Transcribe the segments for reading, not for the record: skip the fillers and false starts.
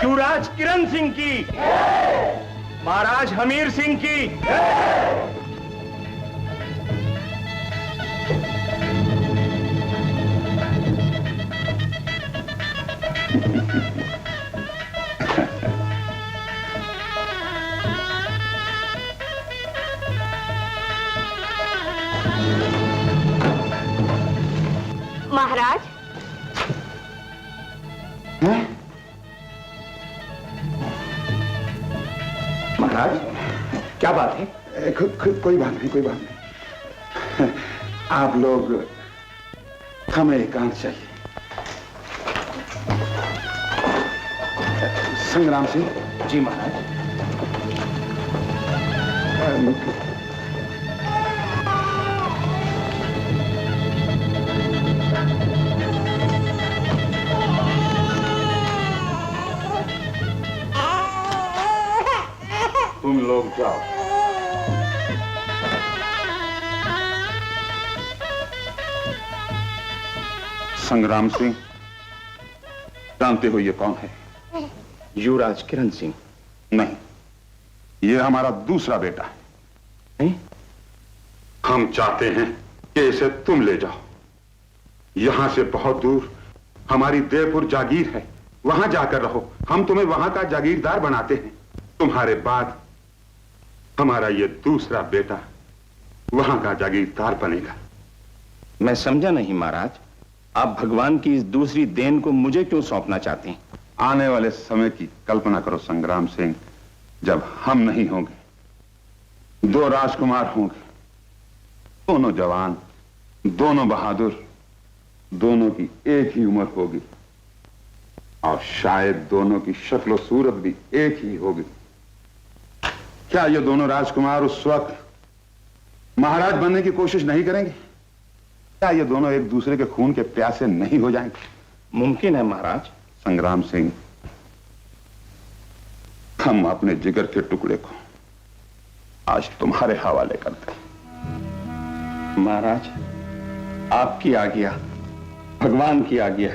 युवराज किरण सिंह की, महाराज हमीर सिंह की। महाराज। महाराज क्या बात है? कोई बात नहीं, कोई बात नहीं। आप लोग हमें एकांत चाहिए। संग्राम सिंह। जी महाराज। तुम लोग जाओ। संग्राम सिंह, जानते हो ये कौन है? युवराज किरण सिंह। नहीं, ये हमारा दूसरा बेटा है। हम चाहते हैं कि इसे तुम ले जाओ। यहां से बहुत दूर हमारी देवपुर जागीर है, वहां जाकर रहो। हम तुम्हें वहां का जागीरदार बनाते हैं। तुम्हारे बाद हमारा ये दूसरा बेटा वहां का जागीरदार बनेगा। मैं समझा नहीं महाराज, आप भगवान की इस दूसरी देन को मुझे क्यों सौंपना चाहते हैं? आने वाले समय की कल्पना करो संग्राम सिंह, जब हम नहीं होंगे, दो राजकुमार होंगे, दोनों जवान, दोनों बहादुर, दोनों की एक ही उम्र होगी और शायद दोनों की शक्ल और सूरत भी एक ही होगी। क्या ये दोनों राजकुमार उस वक्त महाराज बनने की कोशिश नहीं करेंगे? क्या ये दोनों एक दूसरे के खून के प्यासे नहीं हो जाएंगे? मुमकिन है महाराज। संग्राम सिंह, हम अपने जिगर के टुकड़े को आज तुम्हारे हवाले करते हैं। महाराज, आपकी आज्ञा, भगवान की आज्ञा।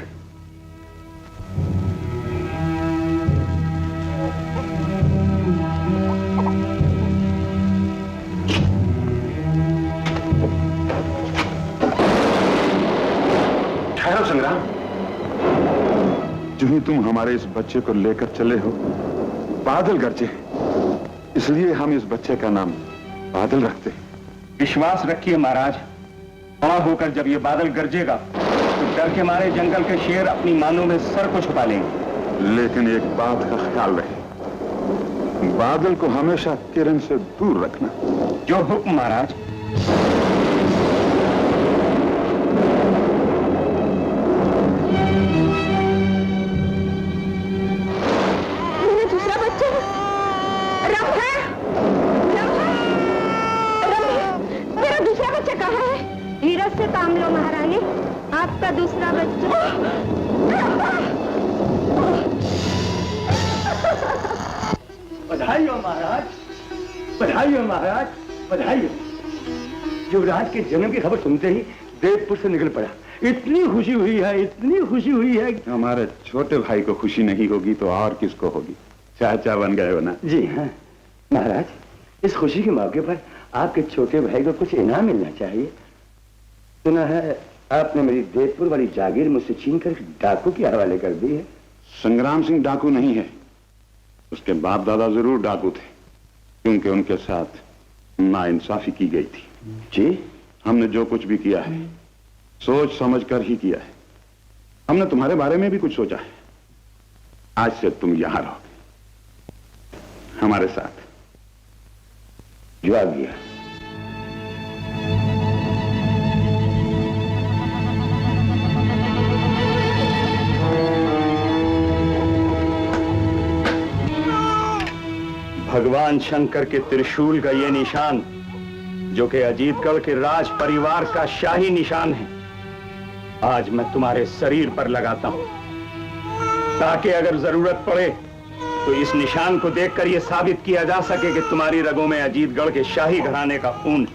ठहरो संग्राम, जो ही तुम हमारे इस बच्चे को लेकर चले हो, बादल गरजे, इसलिए हम इस बच्चे का नाम बादल रखते हैं। विश्वास रखिए महाराज, बड़ा होकर जब ये बादल गरजेगा तो डर के मारे जंगल के शेर अपनी मानों में सर को छुपा लेंगे। लेकिन एक बात का ख्याल रहे, बादल को हमेशा किरण से दूर रखना। जो हुक्म महाराज। से काम लो महारानी, आपका दूसरा बच्चा। बधाई हो महाराज, बधाई हो महाराज, बधाई हो। युवराज के जन्म की खबर सुनते ही देवपुर से निकल पड़ा। इतनी खुशी हुई है, इतनी खुशी हुई है। हमारे छोटे भाई को खुशी नहीं होगी तो और किसको होगी? चाचा बन गए हो ना? जी हाँ महाराज, इस खुशी के मौके पर आपके छोटे भाई को कुछ इनाम मिलना चाहिए। सुना है आपने मेरी देवपुर वाली जागीर मुझसे छीन कर डाकू के हवाले कर दी है। संग्राम सिंह डाकू नहीं है, उसके बाप दादा जरूर डाकू थे, क्योंकि उनके साथ नाइंसाफी की गई थी। जी, हमने जो कुछ भी किया है सोच समझ कर ही किया है। हमने तुम्हारे बारे में भी कुछ सोचा है। आज से तुम यहां रहोगे हमारे साथ। जवाब दिया। भगवान शंकर के त्रिशूल का ये निशान, जो कि अजीतगढ़ के राज परिवार का शाही निशान है, आज मैं तुम्हारे शरीर पर लगाता हूं, ताकि अगर जरूरत पड़े तो इस निशान को देखकर यह साबित किया जा सके कि तुम्हारी रगों में अजीतगढ़ के शाही घराने का खून।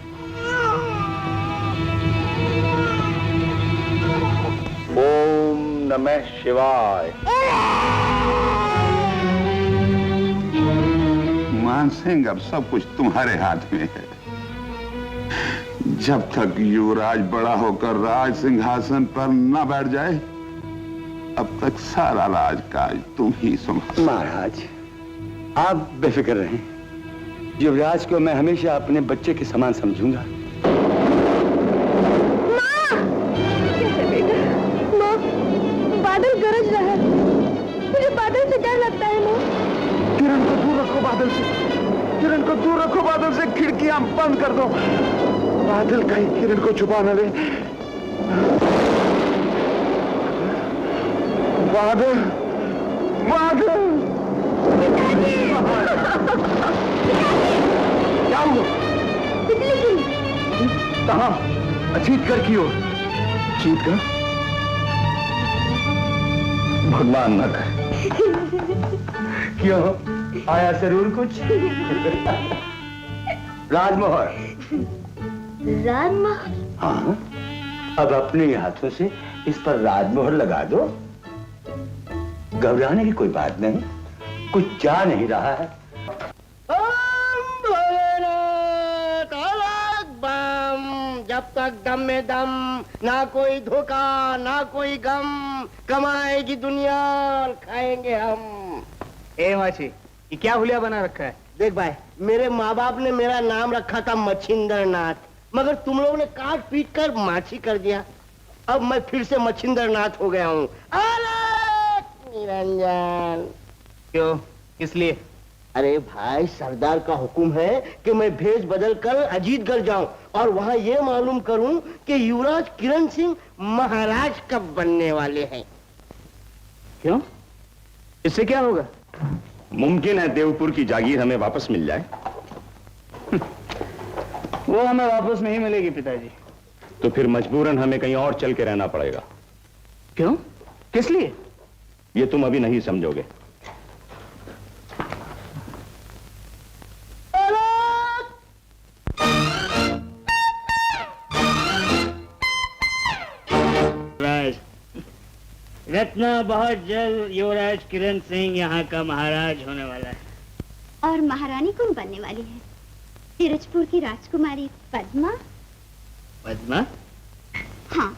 ओम नमः शिवाय। संग्राम सिंह, अब सब कुछ तुम्हारे हाथ में है। जब तक युवराज बड़ा होकर राज सिंहासन पर न बैठ जाए, अब तक सारा राजकाज तुम ही संभालो। महाराज, आप बेफिक्र रहें। युवराज को मैं हमेशा अपने बच्चे के समान समझूंगा। माँ, बादल गरज रहा है। मुझे बादल से डर लगता है माँ। किरण को दूर रखो बादल से। किरण को दूर रखो बादल से। खिड़कियां बंद कर दो। बादल कहीं किरण को छुपा न ले। बादल, बादल। क्या हुआ? बिजली कहाँ? अजीतगढ़ की ओर। अजीतगढ़? भगवान न करे। क्यों? आया जरूर कुछ? राजमोहर। राजमहल? हाँ, अब अपने हाथों से इस पर राजमोहर लगा दो। घबराने की कोई बात नहीं, कुछ जा नहीं रहा है। जब तक दम में दम, ना कोई धोखा ना कोई गम, कमाएगी दुनिया और खाएंगे हम। ए माची, ये क्या हुलिया बना रखा है? देख भाई, मेरे माँ बाप ने मेरा नाम रखा था मच्छिंदर नाथ, मगर तुम लोगों ने काट पीट कर माछी कर दिया। अब मैं फिर से मच्छिंदर नाथ हो गया हूँ। निरंजन। क्यों? किस लिए? अरे भाई, सरदार का हुक्म है कि मैं भेष बदल कर अजीतगढ़ जाऊं और वहां ये मालूम करूं कि युवराज किरण सिंह महाराज कब बनने वाले हैं। क्यों? इससे क्या होगा? मुमकिन है देवपुर की जागीर हमें वापस मिल जाए। वो हमें वापस नहीं मिलेगी पिताजी। तो फिर मजबूरन हमें कहीं और चल के रहना पड़ेगा। क्यों? किस लिए? ये तुम अभी नहीं समझोगे। रत्ना, बहुत जल्द युवराज किरण सिंह यहाँ का महाराज होने वाला है। और महारानी कौन बनने वाली है? तिरजपुर की राजकुमारी पद्मा? पद्मा? हाँ,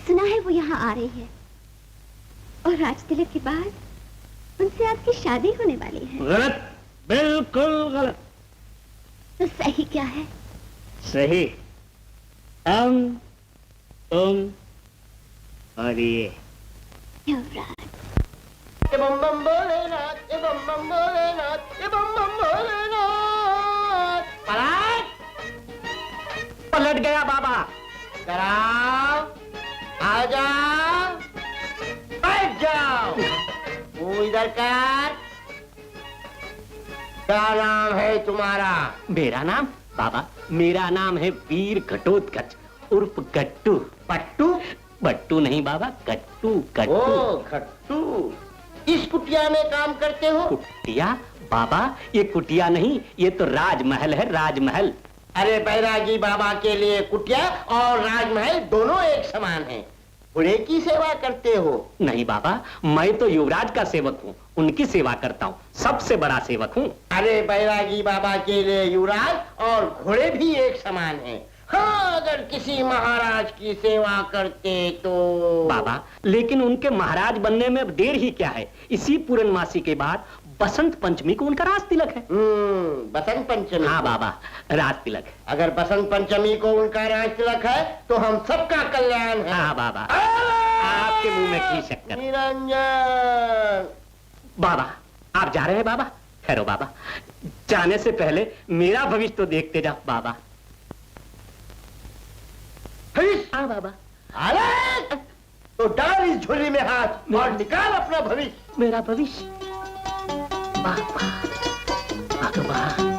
सुना है वो यहाँ आ रही है और राज तिलक के बाद उनसे आपकी शादी होने वाली है। गलत, बिल्कुल गलत। तो सही क्या है? सही हम, तुम और ये। युवराज। बम बम भोलेनाथ, बम बम भोलेनाथ, बम बम भोलेनाथ। पलट गया बाबा। कराओ, आ जाओ, बैठ जाओ। वो इधर कर। क्या नाम है तुम्हारा? मेरा नाम? बाबा, मेरा नाम है वीर घटोत्कच उर्फ गट्टू। पट्टू? बट्टू नहीं बाबा, गट्टू। गट्टू। ओ खट्टू, इस कुटिया में काम करते हो? कुटिया? बाबा, ये कुटिया नहीं, ये तो राजमहल है, राजमहल। अरे बैरागी बाबा के लिए कुटिया और राजमहल दोनों एक समान हैं। बूढ़े की सेवा करते हो? नहीं बाबा, मैं तो युवराज का सेवक हूँ, उनकी सेवा करता हूँ, सबसे बड़ा सेवक हूँ। अरे बैरागी बाबा के लिए युवराज और घोड़े भी एक समान हैं। हाँ, अगर किसी महाराज की सेवा करते तो। बाबा, लेकिन उनके महाराज बनने में देर ही क्या है? इसी पूर्णमासी के बाद बसंत पंचमी को उनका राज तिलक है। बसंत पंचमी? हाँ बाबा, राज तिलक। अगर बसंत पंचमी को उनका राज तिलक है तो हम सबका कल्याण है। हाँ बाबा, आपके मुंह में घी शक्कर। निरंजन। बाबा, आप जा रहे हैं बाबा? ठहरो बाबा, जाने से पहले मेरा भविष्य तो देखते जाओ बाबा। हाँ बाबा। अरे तो डाल इस झोली में हाथ और निकाल अपना भविष्य। मेरा भविष्य? बाबा, भगवान।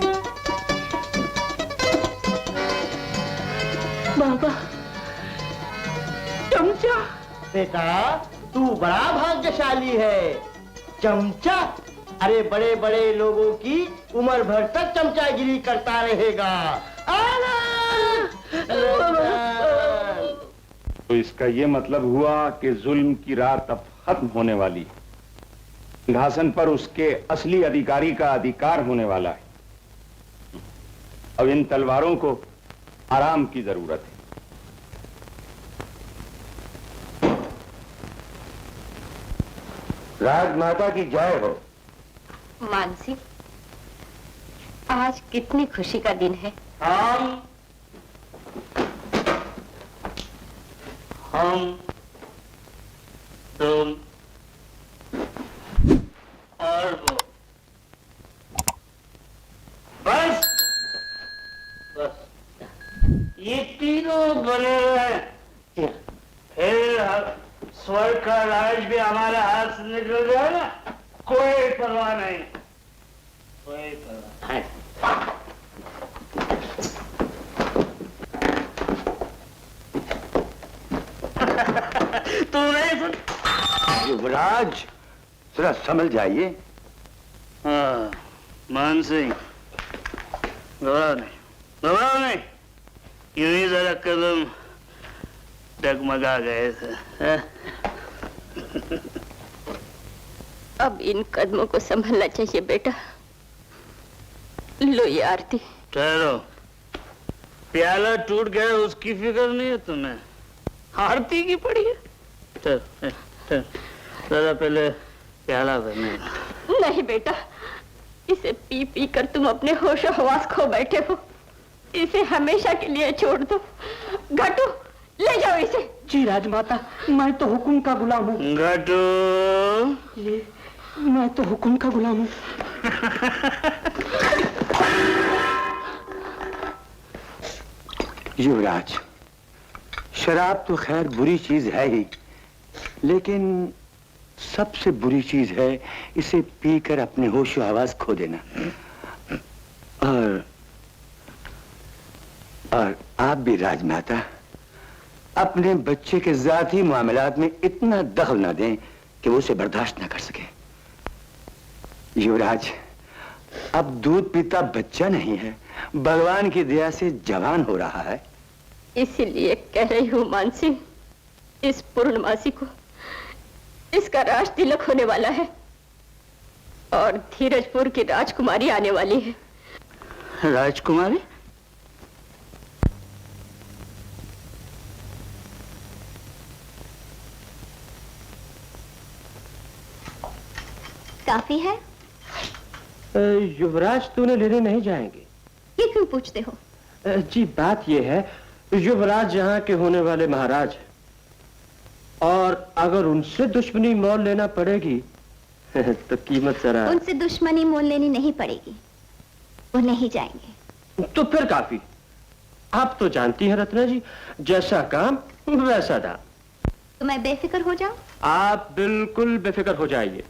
बाबा, चमचा। बेटा, तू बड़ा भाग्यशाली है। चमचा? अरे बड़े बड़े लोगों की उम्र भर तक चमचागिरी करता रहेगा। तो इसका ये मतलब हुआ कि जुल्म की रात अब खत्म होने वाली। सिंहासन पर उसके असली अधिकारी का अधिकार होने वाला है। अब इन तलवारों को आराम की जरूरत है। राजमाता की जय हो। मानसी, आज कितनी खुशी का दिन है। हम तुम और वो, बस बस ये तीनों बने रहे, फिर स्वर्ग का राज भी हमारे हाथ से निकल जाए ना, कोई परवाह नहीं, कोई परवाह नहीं। तू नहीं सुन? युवराज जरा समझ जाइए। हाँ, मान सिंह, घबराओ नहीं, यूं ही जरा कदम डगमगा गए थे। अब इन कदमों को संभलना चाहिए बेटा। लो ये आरती। ठहरो, प्याला टूट गया उसकी फिक्र नहीं है तुम्हें, आरती की पड़ी है। दादा पहले प्याला भरने। नहीं बेटा, इसे पी पी कर तुम अपने होशो हवास खो बैठे हो। इसे हमेशा के लिए छोड़ दो। घटू, ले जाओ इसे। जी राजमाता, मैं तो हुक्म का गुलाम हूँ। घटू, ये मैं तो हुक्म का गुलाम हूँ। युवराज, शराब तो खैर बुरी चीज है ही, लेकिन सबसे बुरी चीज है इसे पीकर अपने होश हवास खो देना। और आप भी राजमाता अपने बच्चे के जाती मामलात में इतना दखल न दें कि वो उसे बर्दाश्त न कर सके। युवराज, अब दूध पीता बच्चा नहीं है, भगवान की दया से जवान हो रहा है। इसीलिए कह रही हूँ मानसी, इस पूर्णमासी को इसका राज तिलक होने वाला है और धीरजपुर की राजकुमारी आने वाली है। राजकुमारी? काफी है? युवराज तो उन्हें लेने नहीं जाएंगे। ये क्यों पूछते हो? जी बात ये है, युवराज यहाँ के होने वाले महाराज हैं और अगर उनसे दुश्मनी मोल लेना पड़ेगी तो कीमत जरा। उनसे दुश्मनी मोल लेनी नहीं पड़ेगी, वो नहीं जाएंगे। तो फिर काफी। आप तो जानती हैं रत्ना जी, जैसा काम वैसा दाम। तो मैं बेफिक्र हो जाऊं? आप बिल्कुल बेफिक्र हो जाइए।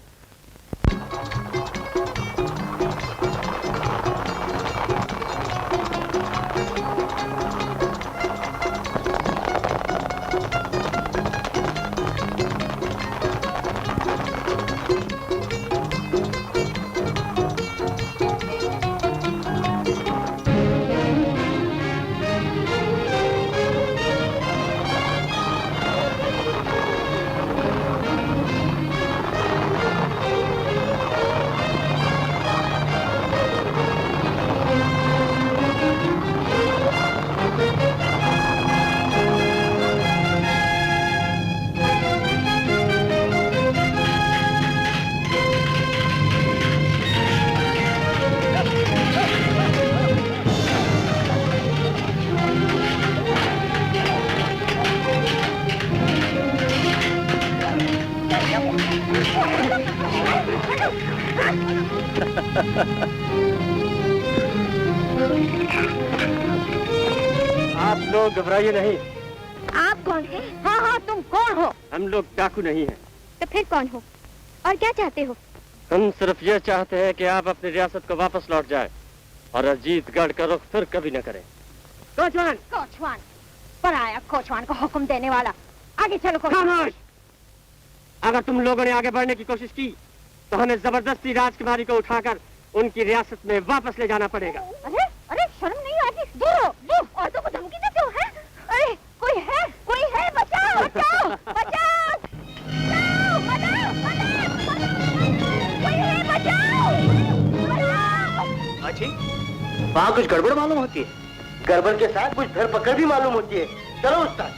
आप लोग घबराइए नहीं। आप कौन हैं? हाँ हाँ, तुम कौन हो? हम लोग डाकू नहीं हैं। तो फिर कौन हो और क्या चाहते हो? हम सिर्फ यह चाहते हैं कि आप अपनी रियासत को वापस लौट जाए और अजीतगढ़ का रुख फिर कभी न करें। कोचवान, कोचवान, पराया कोचवान को हुक्म देने वाला। आगे चलो कोचवान। अगर तुम लोगों ने आगे बढ़ने की कोशिश की तो हमें जबरदस्ती राजकुमारी को उठाकर उनकी रियासत में वापस ले जाना पड़ेगा। अरे अरे, शर्म नहीं आती? दूर हो, दूर। औरतों को धमकी देते हो? हैं? अरे कोई है, कोई है? बचाओ, बचाओ, बचाओ, बचाओ, बचाओ, बचाओ, बचाओ। वहाँ कुछ गड़बड़ मालूम होती है। गड़बड़ के साथ कुछ धरपकड़ भी मालूम होती है। चलो उस्ताद।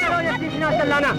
चलो ये सीखना चलाना।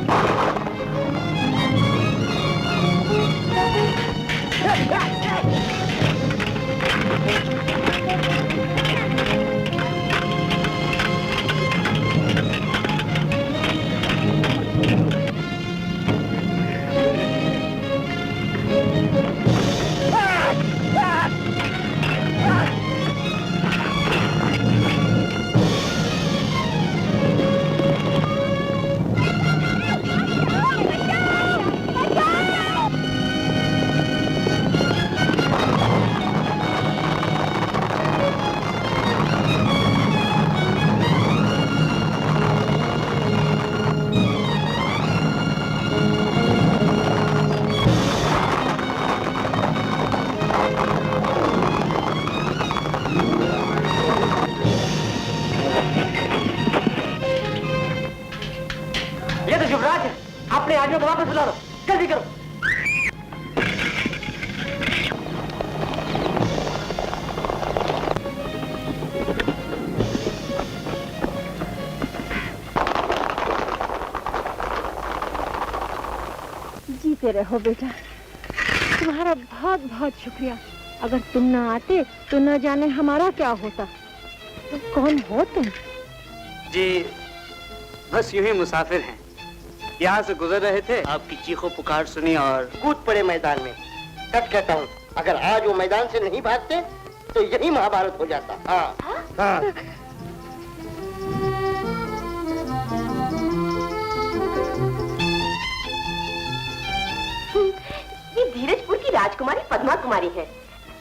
ये तो युवराज है। अपने आदमियों को वापस बुला लो, जल्दी करो। जीते रहो बेटा, तुम्हारा बहुत बहुत शुक्रिया। अगर तुम न आते तो न जाने हमारा क्या होता। तो कौन हो तुम? जी बस यूं ही मुसाफिर हैं। यहाँ से गुजर रहे थे, आपकी चीखों पुकार सुनी और कूद पड़े मैदान में। सच कहता हूँ, अगर आज वो मैदान से नहीं भागते तो यही महाभारत हो जाता। हाँ हाँ। ये धीरजपुर की राजकुमारी पद्मा कुमारी है,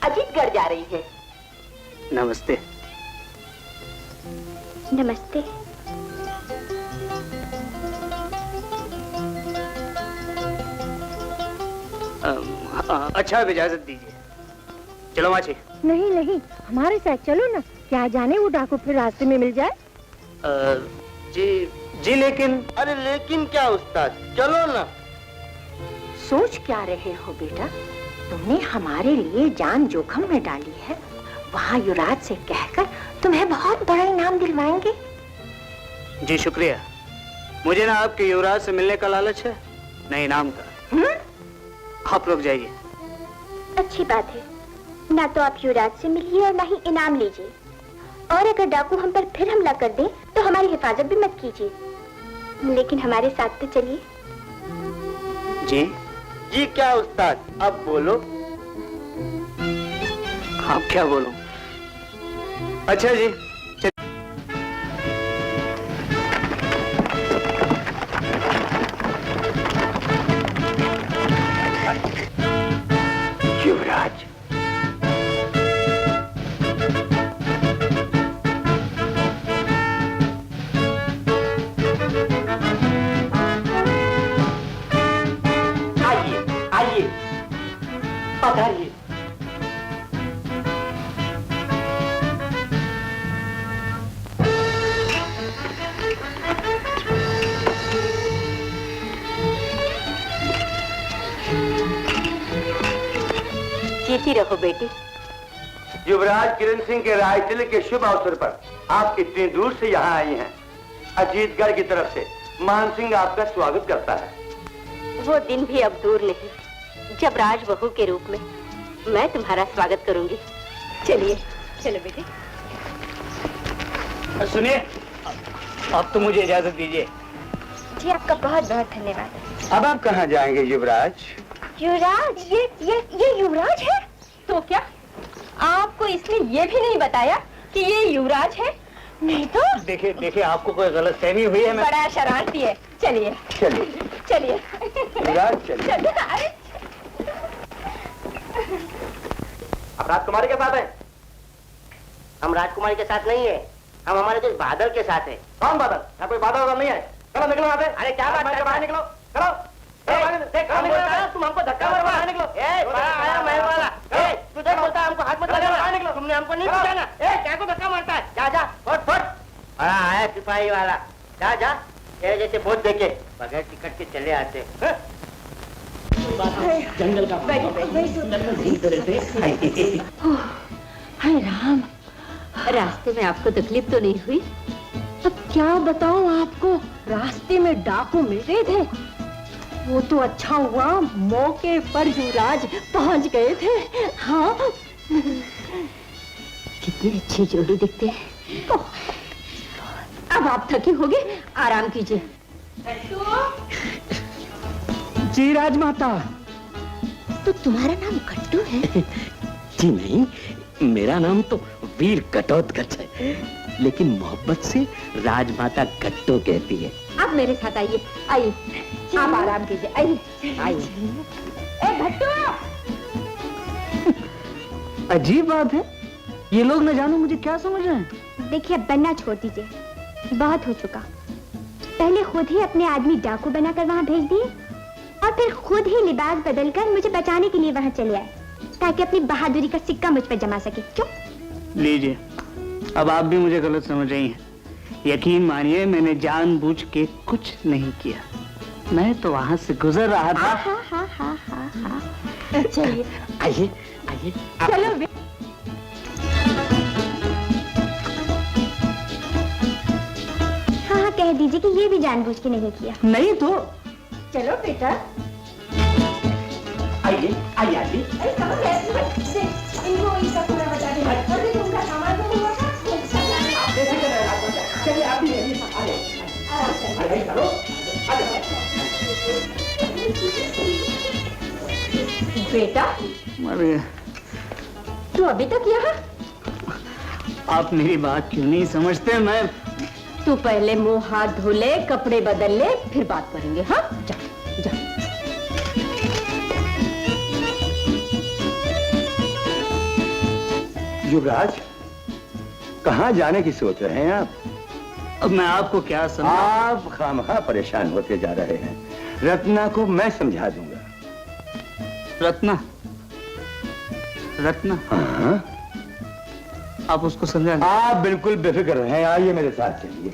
अजीतगढ़ जा रही है। नमस्ते। नमस्ते। अच्छा अब इजाजत दीजिए। चलो माची। नहीं नहीं, हमारे साथ चलो ना। क्या जाने वो डाकू फिर रास्ते में मिल जाए। जी जी लेकिन। अरे लेकिन क्या उस्ताद, चलो ना। सोच क्या रहे हो बेटा? तुमने हमारे लिए जान जोखम में डाली है। वहाँ युवराज से कहकर तुम्हें बहुत बड़ा इनाम दिलवाएंगे। जी शुक्रिया। मुझे ना आपके युवराज से मिलने का लालच है, न इनाम का। आप लोग जाइए। अच्छी बात है, ना तो आप युवराज से मिलिए और ना ही इनाम लीजिए। और अगर डाकू हम पर फिर हमला कर दे तो हमारी हिफाजत भी मत कीजिए, लेकिन हमारे साथ तो चलिए। जी जी क्या उस्ताद, अब बोलो। आप क्या बोलूं? अच्छा जी। युवराज, आइए आइए, पधारिए। जीती रहो बेटी। युवराज किरण सिंह के राजतिलक के शुभ अवसर पर आप इतनी दूर से यहाँ आई हैं। अजीतगढ़ की तरफ से मान सिंह आपका स्वागत करता है। वो दिन भी अब दूर नहीं जब राजबहू के रूप में मैं तुम्हारा स्वागत करूंगी। चलिए चलो बेटी। सुनिए, अब तो मुझे इजाजत दीजिए। जी आपका बहुत बहुत धन्यवाद। अब आप कहाँ जाएंगे युवराज? युवराज? ये युवराज है? तो क्या आपको इसने ये भी नहीं बताया कि ये युवराज है? नहीं तो देखिए देखिए, आपको कोई गलतफहमी हुई है। मैं बड़ा शरारती है। चलिए चलिए चलिए युवराज चलिए। अरे आप राजकुमारी के साथ हैं? हम राजकुमारी के साथ नहीं है, हम हमारे दोस्त बादल के साथ हैं। कौन बादल? यहाँ कोई बादल वादल नहीं है। चलो निकलो यहाँ से। अरे क्या बात है, बाहर निकलो। चलो तुम हमको धक्का मारो, बाहर निकलो। आया महल वाला। तुझे बोलता है हमको हाथ मत लगा, बाहर निकलो। तुमने हमको नहीं पूछा ना। क्या को धक्का मारता है? जा जा फट फट। आया सिपाही वाला। जा जा, तेरे जैसे बहुत देखे बगैर टिकट के चले आते। जंगल का घूमते रहते। हाय राम, रास्ते में आपको तकलीफ तो नहीं हुई? अब क्या बताऊं आपको, रास्ते में डाकू मिल गए थे। वो तो अच्छा हुआ मौके पर युवराज पहुंच गए थे। हाँ, कितनी अच्छी जोड़ी दिखते हैं। अब आप थकी होगी, आराम कीजिए। जी राजमाता। तो तुम्हारा नाम कट्टू है? जी नहीं, मेरा नाम तो वीर घटोत्कच है, लेकिन मोहब्बत से राजमाता गट्टो कहती है। आप मेरे साथ आइए, आइए, आप आराम कीजिए, आइए आइए। ए भट्टू! अजीब बात है, ये लोग न जानो मुझे क्या समझ रहे हैं। देखिए, अब बनना छोड़ दीजिए, बहुत हो चुका। पहले खुद ही अपने आदमी डाकू बनाकर वहाँ भेज दिए और फिर खुद ही लिबास बदलकर मुझे बचाने के लिए वहाँ चले आए ताकि अपनी बहादुरी का सिक्का मुझ पर जमा सके। क्यों? लीजिए, अब आप भी मुझे गलत समझ रही हैं। यकीन मानिए, मैंने जानबूझ के कुछ नहीं किया। मैं तो वहाँ से गुजर रहा था। चलिए आइए आइए। चलो। हाँ, कह दीजिए कि ये भी जानबूझ के नहीं किया। नहीं तो चलो बेटा। आइए आइए आइए। चलिए आप भी बेटा, मर गया। तू अभी तक यहाँ? आप मेरी बात क्यों नहीं समझते? मैं तू पहले मुंह हाथ धो ले, कपड़े बदल ले, फिर बात करेंगे। हाँ, जा जा। युवराज, कहाँ जाने की सोच रहे हैं आप? अब मैं आपको क्या समझाऊं? आप खामखा परेशान होते जा रहे हैं। रत्ना को मैं समझा दूंगा। रत्ना? रत्ना? हाँ? आप उसको समझा? आप बिल्कुल बेफिक्र रहें, आइए मेरे साथ चलिए।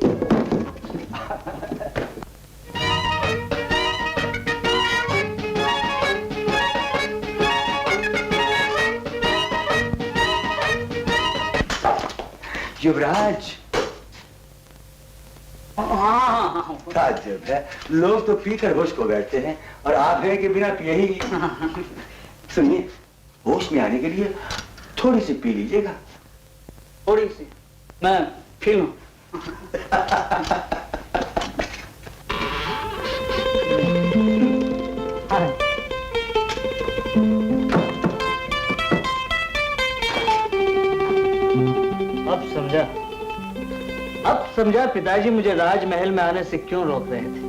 युवराज, ताज्जुब है, लोग तो पीकर होश को बैठते हैं और आप हैं कि बिना पिए ही। सुनिए, होश में आने के लिए थोड़ी सी पी लीजिएगा। थोड़ी सी? मैं पी लूं? अब समझा पिताजी मुझे राजमहल में आने से क्यों रोक रहे थे।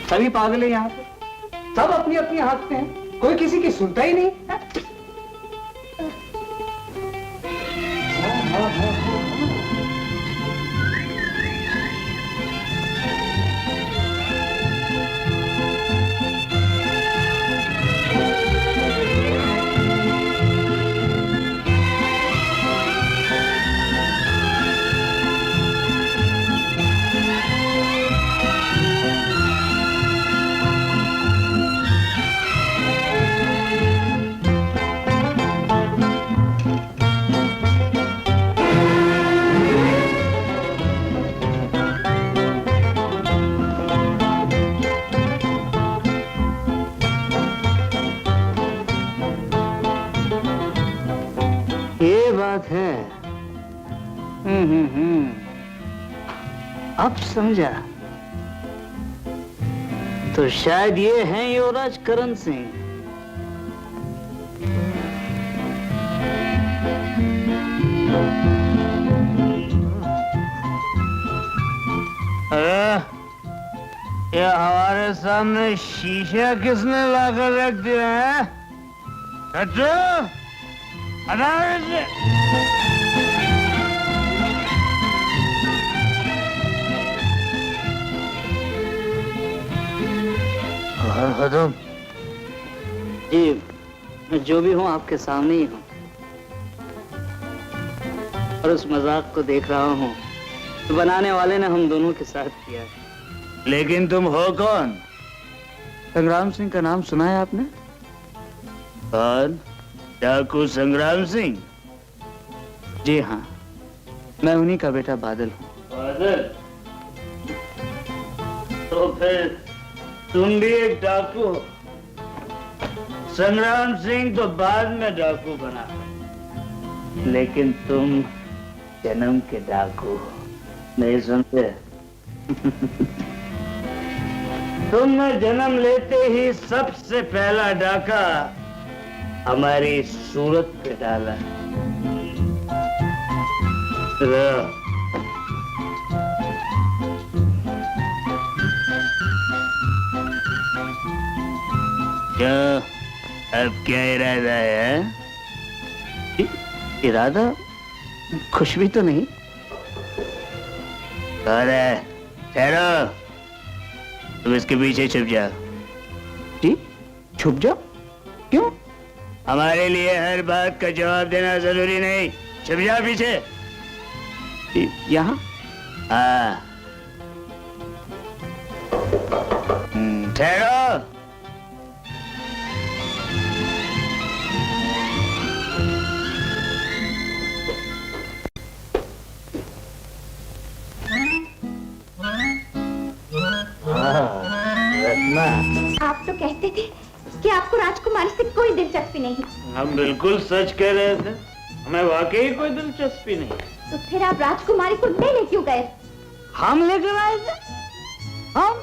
सभी पागल है यहाँ पे, सब अपनी अपनी हाथ पे हैं, कोई किसी की सुनता ही नहीं। ये बात है। अब समझा। तो शायद ये हैं युवराज करण सिंह। ये हमारे सामने शीशा किसने लाकर रख दिया है? खत्म। जी, मैं जो भी हूँ आपके सामने ही हूँ और उस मजाक को देख रहा हूँ तो बनाने वाले ने हम दोनों के साथ किया है। लेकिन तुम हो कौन? संग्राम सिंह का नाम सुना है आपने? कौन? डाकू संग्राम सिंह? जी हाँ, मैं उन्हीं का बेटा बादल हूँ। बादल? तो फिर तुम भी एक डाकू हो। संग्राम सिंह तो बाद में डाकू बना, लेकिन तुम जन्म के डाकू हो। नहीं सुनते? तुमने जन्म लेते ही सबसे पहला डाका हमारी सूरत पे डाला। क्या अब क्या इरादा है? इरादा कुछ भी तो नहीं। कौन है? ठहरो, तुम इसके पीछे छुप जाओ। जी, छुप जाओ? क्यों? हमारे लिए हर बात का जवाब देना जरूरी नहीं। छुप जाओ पीछे। यहाँ? हाँ। ठहरो। रत्ना, आप तो कहते थे कि आपको राजकुमारी से कोई दिलचस्पी नहीं। हम बिल्कुल सच कह रहे थे, हमें वाकई कोई दिलचस्पी नहीं। तो फिर आप राजकुमारी को लेने क्यों गए? हम लेकर आए थे? हम?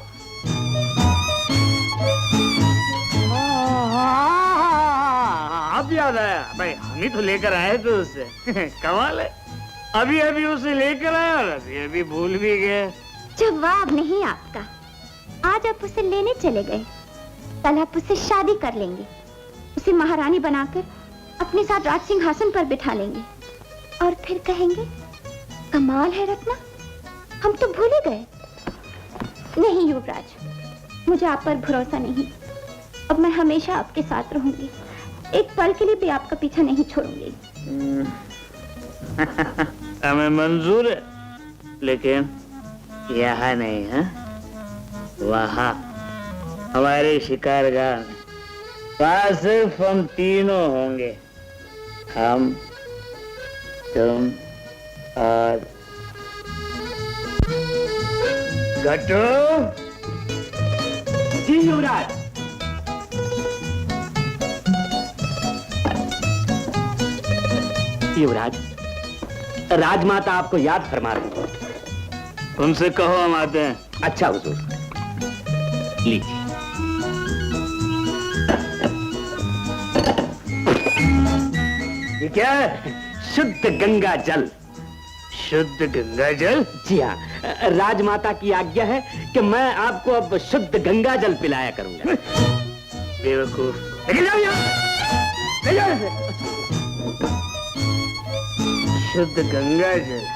अब याद आया भाई, हम ही तो लेकर आए थे उसे। कमाल है, अभी अभी उसे लेकर आया और अभी अभी भूल भी गए। जवाब नहीं आपका। आज आप उसे लेने चले गए, कल आप उससे शादी कर लेंगे, उसे महारानी बनाकर अपने साथ राज सिंहासन पर बिठा लेंगे और फिर कहेंगे कमाल है रत्ना, हम तो भूल ही गए। नहीं युवराज, मुझे आप पर भरोसा नहीं। अब मैं हमेशा आपके साथ रहूंगी, एक पल के लिए भी आपका पीछा नहीं छोड़ूंगी। हमें मंजूर है, लेकिन यहाँ नहीं है, वहाँ हमारे शिकारगाह में। वहाँ सिर्फ हम तीनों होंगे, हम, तुम और गट्टू। जी युवराज। युवराज, राजमाता आपको याद फरमा रही है। उनसे कहो हम आते हैं। अच्छा हुजूर, लीजिए। ये क्या है? शुद्ध गंगा जल। शुद्ध गंगा जल? जी हाँ, राजमाता की आज्ञा है कि मैं आपको अब शुद्ध गंगा जल पिलाया करूंगा। बेवकूफ। लेकिन जाओ यहाँ, ले जाओ इसे। शुद्ध गंगा जल?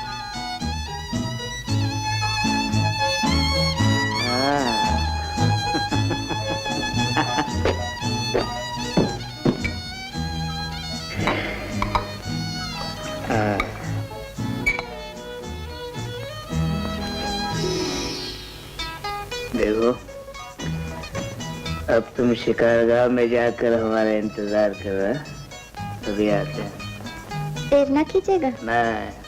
देखो, अब तुम शिकारगाह में जाकर हमारा इंतजार कर रहे हैं, अभी आते हैं। देर ना कीजिएगा। नहीं।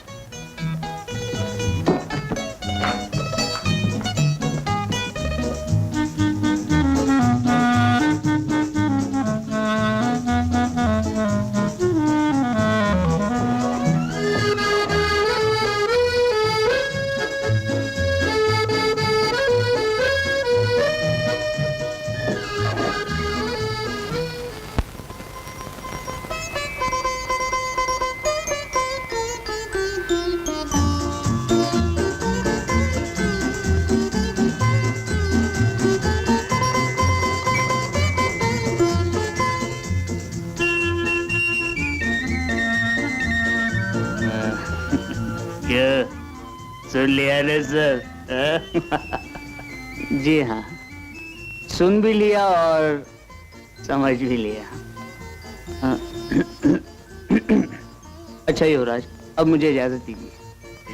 सुन लिया ना सर? जी हाँ, सुन भी लिया और समझ भी लिया। अच्छा युवराज, अब मुझे इजाजत दीजिए।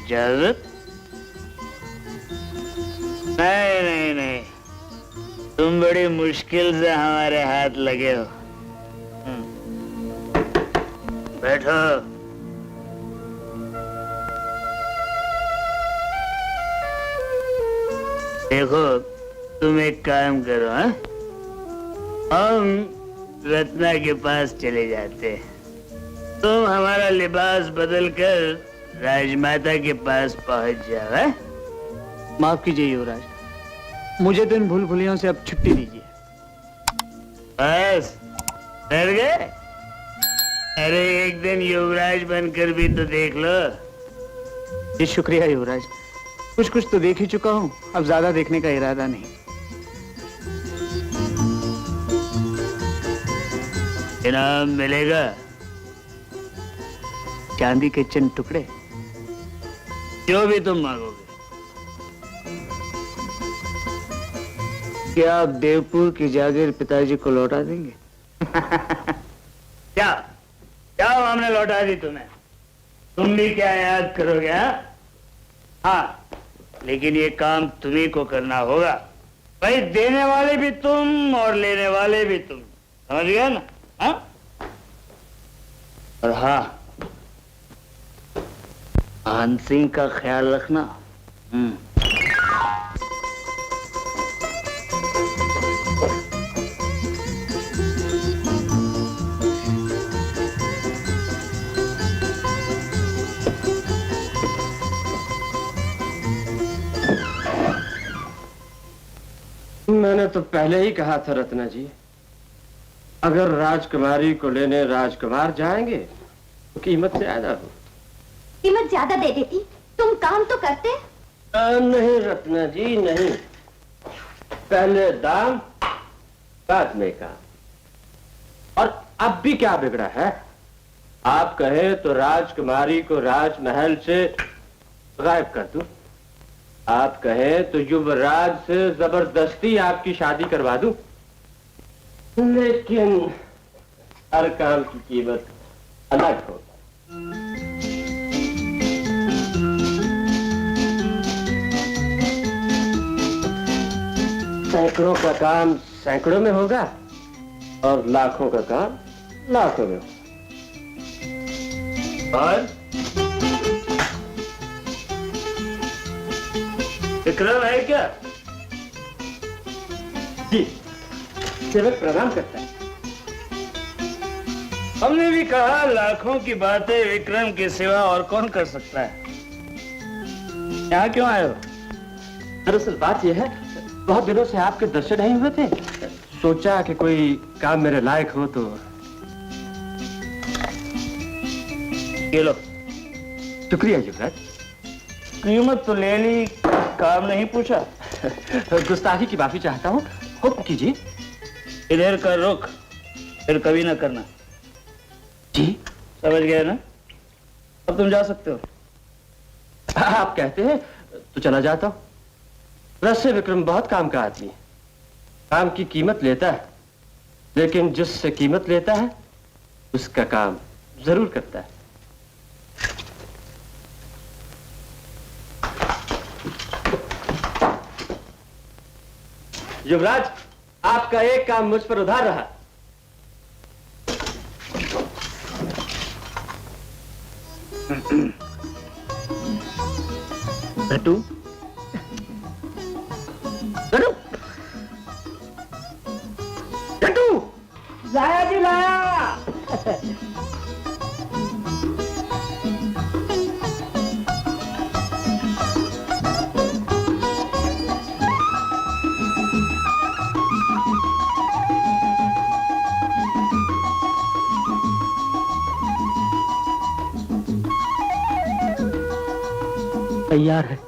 इजाजत? नहीं नहीं नहीं, तुम बड़ी मुश्किल से हमारे हाथ लगे हो। बैठो। देखो, तुम एक काम करो, हाँ? हम रत्ना के पास चले जाते हैं। तुम हमारा लिबास बदलकर राजमाता के पास पहुंच जाओ। है? माफ कीजिए युवराज, मुझे तो इन भूल भुलियों से अब छुट्टी दीजिए। बस डर गए? अरे एक दिन युवराज बनकर भी तो देख लो। जी शुक्रिया युवराज, कुछ कुछ तो देख ही चुका हूँ, अब ज्यादा देखने का इरादा नहीं। इनाम मिलेगा चांदी के चंद टुकड़े, जो भी तुम मांगोगे। क्या आप देवपुर की जागीर पिताजी को लौटा देंगे? क्या क्या हमने लौटा दी तुम्हें? तुम भी क्या याद करोगे? हाँ, लेकिन ये काम तुम्ही को करना होगा भाई। देने वाले भी तुम और लेने वाले भी तुम, समझ गया ना? हाँ? और हाँ, आन सिंह का ख्याल रखना। मैंने तो पहले ही कहा था रत्ना जी, अगर राजकुमारी को लेने राजकुमार जाएंगे तो कीमत ज्यादा हो। कीमत ज्यादा दे देती, तुम काम तो करते। नहीं रत्ना जी नहीं, पहले दाम बाद में काम। और अब भी क्या बिगड़ा है? आप कहे तो राजकुमारी को राजमहल से गायब कर दूं, आप कहें तो युवराज से जबरदस्ती आपकी शादी करवा दूं, लेकिन हर काम की कीमत अलग हो। सैकड़ों का काम सैकड़ों में होगा और लाखों का काम लाखों में होगा। और विक्रम है क्या? जी, सेवक प्रणाम करता है। हमने भी कहा लाखों की बातें विक्रम के सिवा और कौन कर सकता है। यहाँ क्यों आए हो? दरअसल बात यह है, बहुत दिनों से आपके दर्शन नहीं हुए थे, सोचा कि कोई काम मेरे लायक हो तो। ये लो। शुक्रिया युवराज। कीमत तो ले ली, काम नहीं पूछा। गुस्ताखी की माफी चाहता हूँ, हुक्म कीजिए। इधर का रुख फिर कभी ना करना। जी समझ गए ना? अब तुम जा सकते हो। आप कहते हैं तो चला जाता हूँ। वैसे विक्रम बहुत काम का आदमी है, काम की कीमत लेता है, लेकिन जिससे कीमत लेता है उसका काम जरूर करता है। युवराज, आपका एक काम मुझ पर उधार रहा। घटू घटू घटू, लाया जी लाया। तैयार है।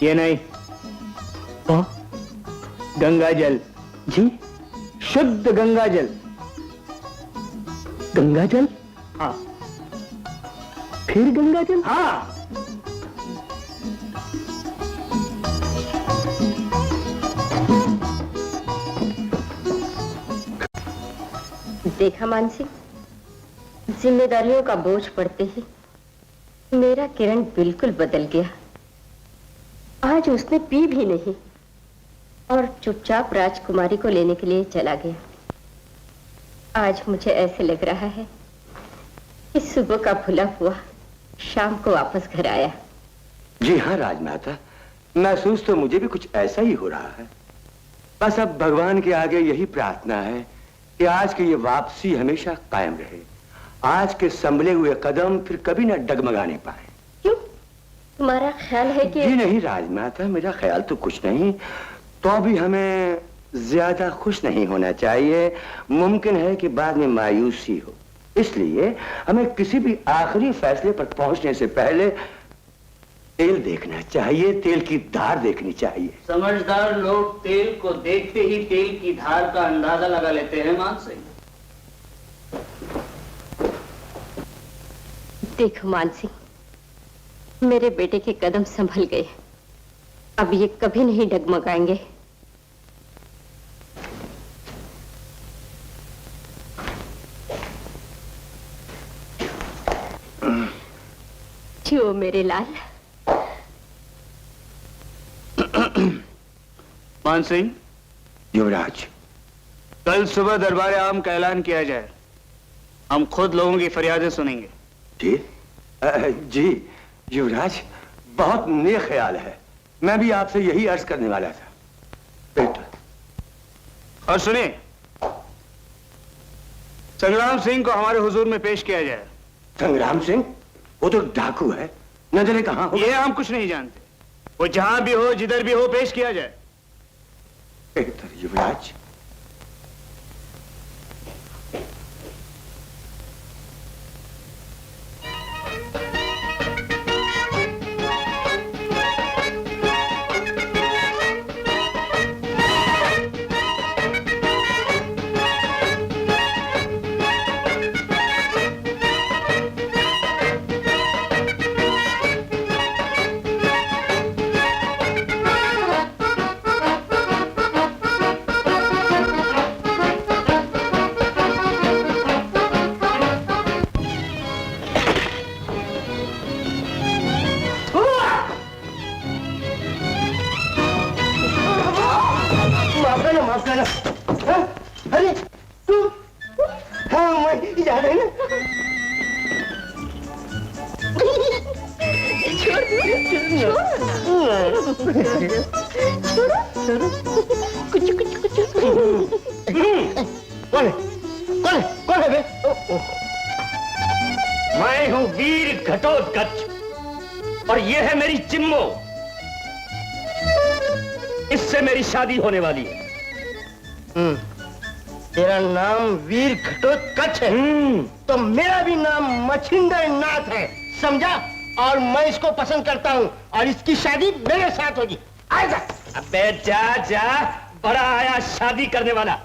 ये नहीं तो गंगा जल जी, शुद्ध गंगा जल। गंगा जल? हाँ फिर गंगा जल? हाँ। देखा मानसी, जिम्मेदारियों का बोझ पड़ते ही मेरा किरण बिल्कुल बदल गया। आज उसने पी भी नहीं और चुपचाप राजकुमारी को लेने के लिए चला गया। आज मुझे ऐसे लग रहा है कि सुबह का भुला हुआ शाम को वापस घर आया। जी हाँ राजमाता, महसूस तो मुझे भी कुछ ऐसा ही हो रहा है। बस अब भगवान के आगे यही प्रार्थना है कि आज की ये वापसी हमेशा कायम रहे। आज के संभले हुए कदम फिर कभी न डगमगाने पाए। क्यों? तुम्हारा ख्याल है कि? जी नहीं राजमाता, मेरा ख्याल तो कुछ नहीं। तो भी हमें ज्यादा खुश नहीं होना चाहिए। मुमकिन है कि बाद में मायूसी हो, इसलिए हमें किसी भी आखिरी फैसले पर पहुंचने से पहले तेल देखना चाहिए, तेल की धार देखनी चाहिए। समझदार लोग तेल को देखते ही तेल की धार का अंदाजा लगा लेते हैं। मान सिंह, देखो मान सिंह, मेरे बेटे के कदम संभल गए। अब ये कभी नहीं डगमगाएंगे। जियो मेरे लाल। मान सिंह, युवराज, कल सुबह दरबार आम का ऐलान किया जाए। हम खुद लोगों की फरियादें सुनेंगे। जी जी युवराज, बहुत नेक ख्याल है। मैं भी आपसे यही अर्ज करने वाला था। बेटा, और सुनिए, संग्राम सिंह को हमारे हुजूर में पेश किया जाए। संग्राम सिंह? वो तो डाकू है, न जाने कहां हो। ये हम कुछ नहीं जानते। वो जहां भी हो, जिधर भी हो, पेश किया जाए। बेहतर युवराज। अरे तू? हाँ मैं याद है ना। छोड़ो कुछ कौन है? कौन है बे? मैं हूं वीर घटोत्कच और ये है मेरी चिम्मो। इससे मेरी शादी होने वाली है। तेरा नाम वीर घटोत्कच है तो मेरा भी नाम मछिंदर नाथ है, समझा? और मैं इसको पसंद करता हूँ और इसकी शादी मेरे साथ होगी। आजा। अबे जा जा, बड़ा आया शादी करने वाला।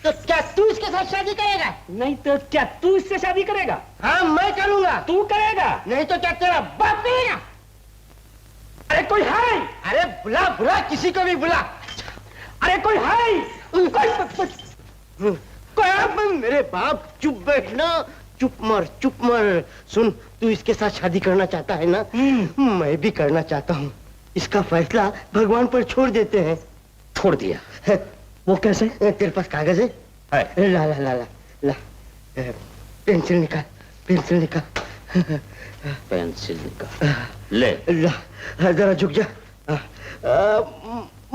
तो क्या तू इसके साथ शादी करेगा? नहीं तो क्या तू इससे शादी करेगा? हाँ मैं करूंगा। तू करेगा? नहीं तो क्या तेरा बाप करेगा? अरे कोई है? अरे बुला बुला, किसी को भी बुला। अरे कोई है? मेरे बाप, चुप बैठना, चुप मर। सुन, तू इसके साथ शादी करना चाहता है ना? मैं भी करना चाहता हूँ। इसका फैसला भगवान पर छोड़ देते हैं। छोड़ दिया? वो कैसे? तेरे पास कागज है? ला ला ला ला ला, पेंसिल निकाल। पेंसिल निकाल। ले ला, जरा झुक जा।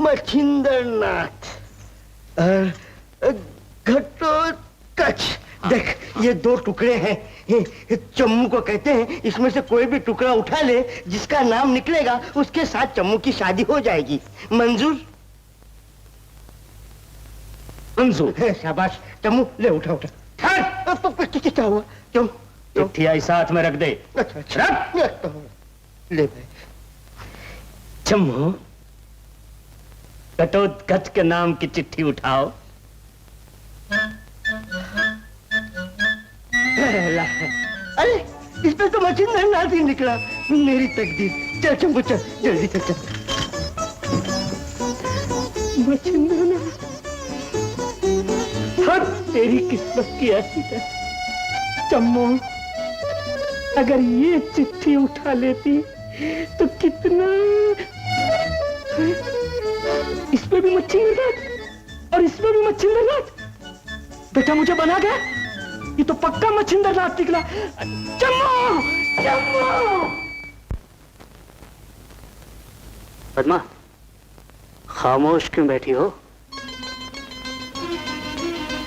मछिंदर नाथ घटोत्कच। देख, ये दो टुकड़े हैं। चम्मू को कहते हैं। इसमें से कोई भी टुकड़ा उठा ले, जिसका नाम निकलेगा उसके साथ चम्मू की शादी हो जाएगी। मंजूर? मंजूर। शाबाश। चम्मू ले, उठा। क्या हुआ? क्यों? चिट्ठी साथ में रख दे। अच्छा ले भाई। चम्मू, घटोत्कच के नाम की चिट्ठी उठाओ। अरे इसमें तो मछिंदर नाथ ही निकला। मेरी तकदीर। चल चंपू चल, जल्दी चल। मछिंदर नाथ, तेरी किस्मत की ऐसी है। चम्मू, अगर ये चिट्ठी उठा लेती तो कितना। इसमें भी मच्छिंद्रनाथ और इसमें भी मच्छिंद्रनाथ। बेटा मुझे बना गया, ये तो पक्का मच्छिंद्रनाथ निकला। चम्मो चम्मो। पद्मा, खामोश क्यों बैठी हो?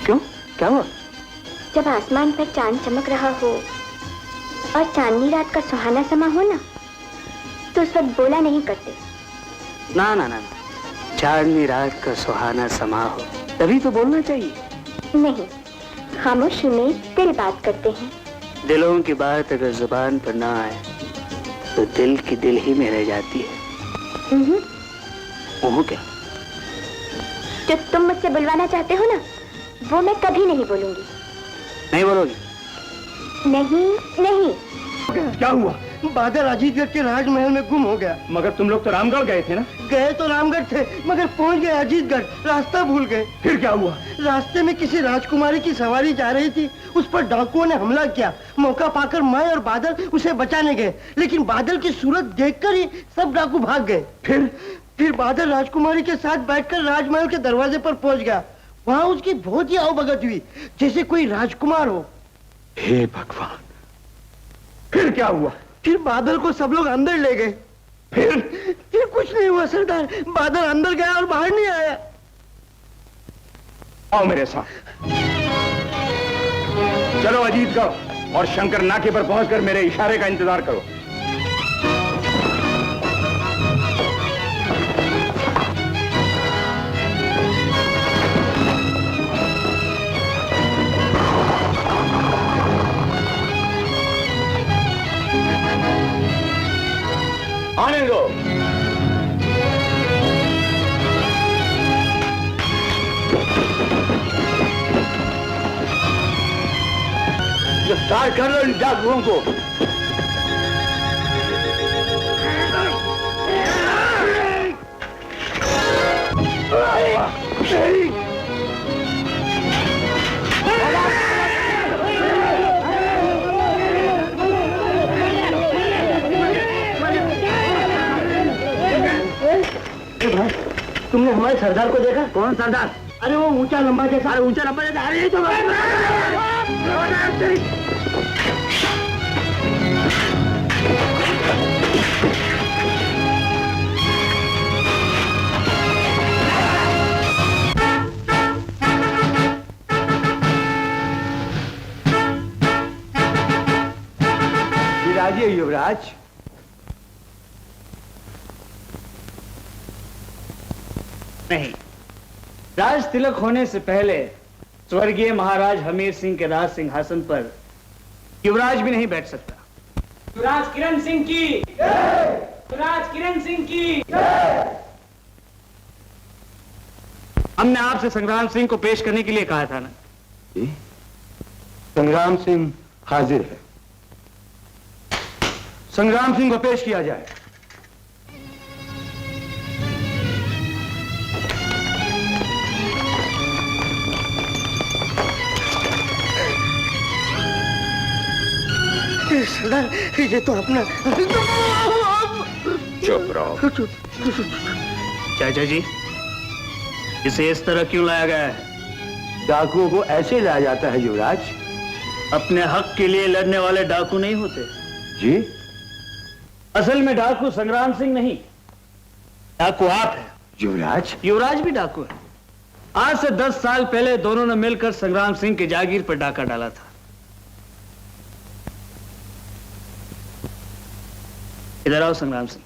क्यों, क्या हुआ? जब आसमान पर चांद चमक रहा हो और चांदनी रात का सुहाना समा हो ना, तो उस वक्त बोला नहीं करते। ना ना ना, चांदनी रात का सुहाना समा हो तभी तो बोलना चाहिए। नहीं, खामोशी में दिल बात करते हैं। दिलों की बात अगर जुबान पर ना आए तो दिल की दिल ही में रह जाती है। वो क्या? जो तुम मुझसे बुलवाना चाहते हो ना, वो मैं कभी नहीं बोलूंगी। नहीं बोलोगी? नहीं नहीं। क्या हुआ? बादल अजीतगढ़ के राजमहल में गुम हो गया। मगर तुम लोग तो रामगढ़ गए थे ना? गए तो रामगढ़ थे, मगर पहुंच गए अजीतगढ़, रास्ता भूल गए। फिर क्या हुआ? रास्ते में किसी राजकुमारी की सवारी जा रही थी, उस पर डाकुओं ने हमला किया। मौका पाकर मैं और बादल उसे बचाने गए, लेकिन बादल की सूरत देखकर ही सब डाकू भाग गए। फिर बादल राजकुमारी के साथ बैठकर राजमहल के दरवाजे पर पहुंच गया। वहां उसकी बहुत ही आवभगत हुई, जैसे कोई राजकुमार हो। हे भगवान, फिर क्या हुआ? फिर बादल को सब लोग अंदर ले गए। फिर कुछ नहीं हुआ सरदार। बादल अंदर गया और बाहर नहीं आया। आओ मेरे साथ। चलो अजीतगढ़ और शंकर नाके पर पहुंचकर मेरे इशारे का इंतजार करो। आने दो। गिरफ्तार कर लो इन डाकुओं को। तुमने हमारे सरदार को देखा? कौन सरदार? अरे वो ऊंचा लंबा जैसा। अरे ऊंचा लंबा जैसा। अरे ये तो विराजिए युवराज। नहीं, राज तिलक होने से पहले स्वर्गीय महाराज हमीर सिंह के राज सिंहासन पर युवराज भी नहीं बैठ सकता। युवराज किरण सिंह की, युवराज किरण सिंह की। हमने आपसे संग्राम सिंह को पेश करने के लिए कहा था ना? संग्राम सिंह हाजिर है। संग्राम सिंह को पेश किया जाए। सरदार, ये तो अपना। चुप रहो। चाचा जी, इसे इस तरह क्यों लाया गया है? डाकुओं को ऐसे लाया जाता है युवराज। अपने हक के लिए लड़ने वाले डाकू नहीं होते जी। असल में डाकू संग्राम सिंह नहीं, डाकू आप है। युवराज? युवराज भी डाकू है। आज से 10 साल पहले दोनों ने मिलकर संग्राम सिंह की जागीर पर डाका डाला था। इधर आओ संग्राम सिंह।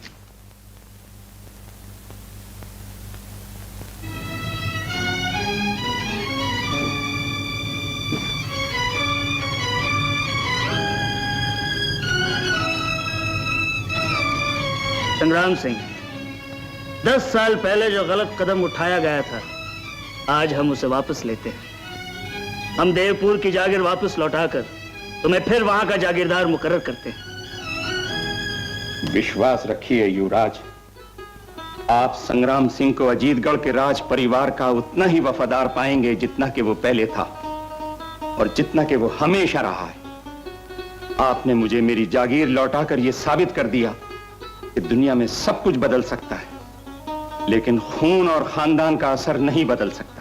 संग्राम सिंह, 10 साल पहले जो गलत कदम उठाया गया था, आज हम उसे वापस लेते हैं। हम देवपुर की जागीर वापस लौटाकर तुम्हें फिर वहां का जागीरदार मुकर्रर करते हैं। विश्वास रखिए युवराज, आप संग्राम सिंह को अजीतगढ़ के राज परिवार का उतना ही वफादार पाएंगे जितना कि वो पहले था और जितना कि वो हमेशा रहा है। आपने मुझे मेरी जागीर लौटाकर यह साबित कर दिया कि दुनिया में सब कुछ बदल सकता है, लेकिन खून और खानदान का असर नहीं बदल सकता।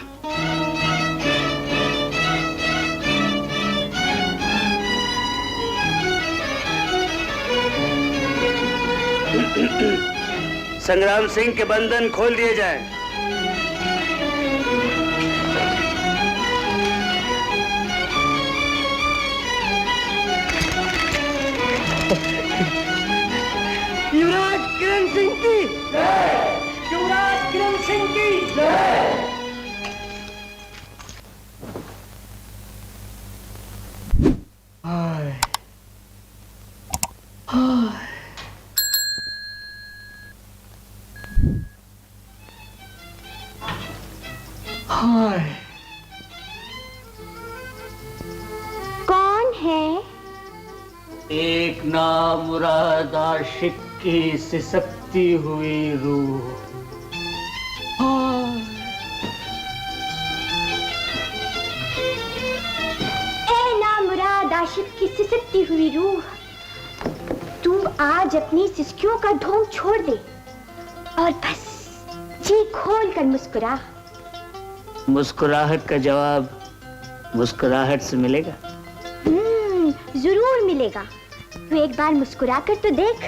संग्राम सिंह के बंधन खोल दिए जाएं। युवराज किरण सिंह की जय। युवराज किरण सिंह की जय। हाय हाय हाय। कौन है? एक नामुराद आशिक की सिसकती हुई रूह। ए नामुराद आशिक की सिसकती हुई रूह, तू आज अपनी सिसकियों का ढोंग छोड़ दे और बस जी खोल कर मुस्कुरा। मुस्कुराहट का जवाब मुस्कुराहट से मिलेगा। जरूर मिलेगा। तू एक बार मुस्कुरा कर तो देख।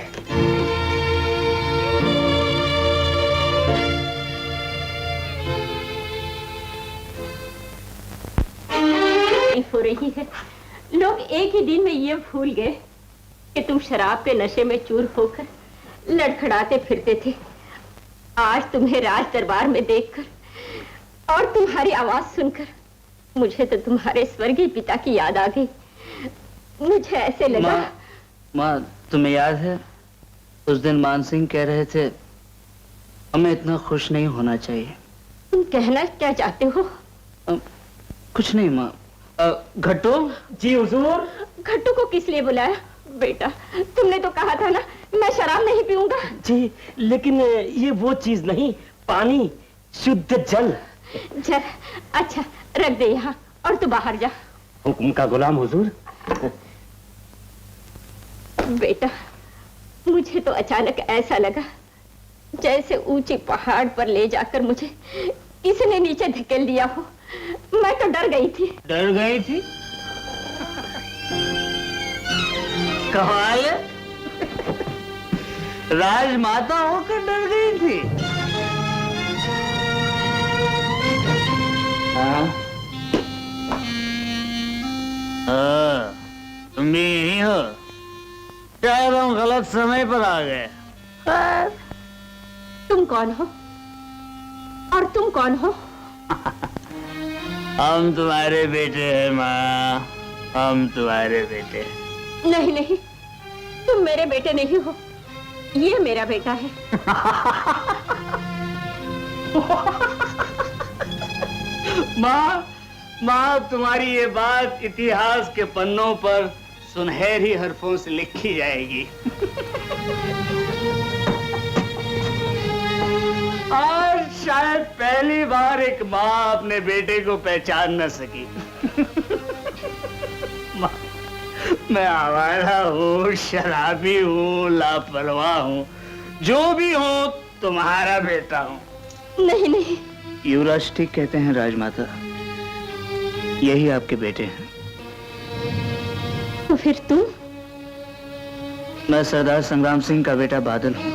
हो रही है। लोग एक ही दिन में ये भूल गए कि तुम शराब के नशे में चूर होकर लड़खड़ाते फिरते थे। आज तुम्हें राज दरबार में देखकर और तुम्हारी आवाज सुनकर मुझे तो तुम्हारे स्वर्गीय पिता की याद आ गई। मुझे ऐसे लगा। माँ, तुम्हें याद है उस दिन मान सिंह कह रहे थे हमें इतना खुश नहीं होना चाहिए। तुम कहना क्या चाहते हो? कुछ नहीं माँ। घट्टू जी हुजूर। घट्टू को किस लिए बुलाया? बेटा, तुमने तो कहा था ना मैं शराब नहीं पीऊंगा। जी, लेकिन ये वो चीज नहीं, पानी, शुद्ध जल। जल? अच्छा, रख दे यहाँ और तू बाहर जा। हुक्म का गुलाम हुजूर। बेटा, मुझे तो अचानक ऐसा लगा जैसे ऊंचे पहाड़ पर ले जाकर मुझे इसने नीचे धकेल दिया हो। मैं तो डर गई थी। डर गई थी? कमाल है, राजमाता होकर डर गई थी। हाँ, तुम भी यही हो? शायद हम गलत समय पर आ गए। तुम कौन हो और तुम कौन हो? हम तुम्हारे बेटे हैं माँ, हम तुम्हारे बेटे। नहीं नहीं, तुम मेरे बेटे नहीं हो, ये मेरा बेटा है। माँ, तुम्हारी ये बात इतिहास के पन्नों पर सुनहरी हरफों से लिखी जाएगी। आज शायद पहली बार एक माँ अपने बेटे को पहचान न सकी। मैं आवारा हूँ, शराबी हूँ, लापरवाह हूँ, जो भी हूँ तुम्हारा बेटा हूँ। नहीं नहीं, युवराज ठीक कहते हैं राजमाता, यही आपके बेटे हैं। तो फिर तुम? मैं सरदार संग्राम सिंह का बेटा बादल हूँ।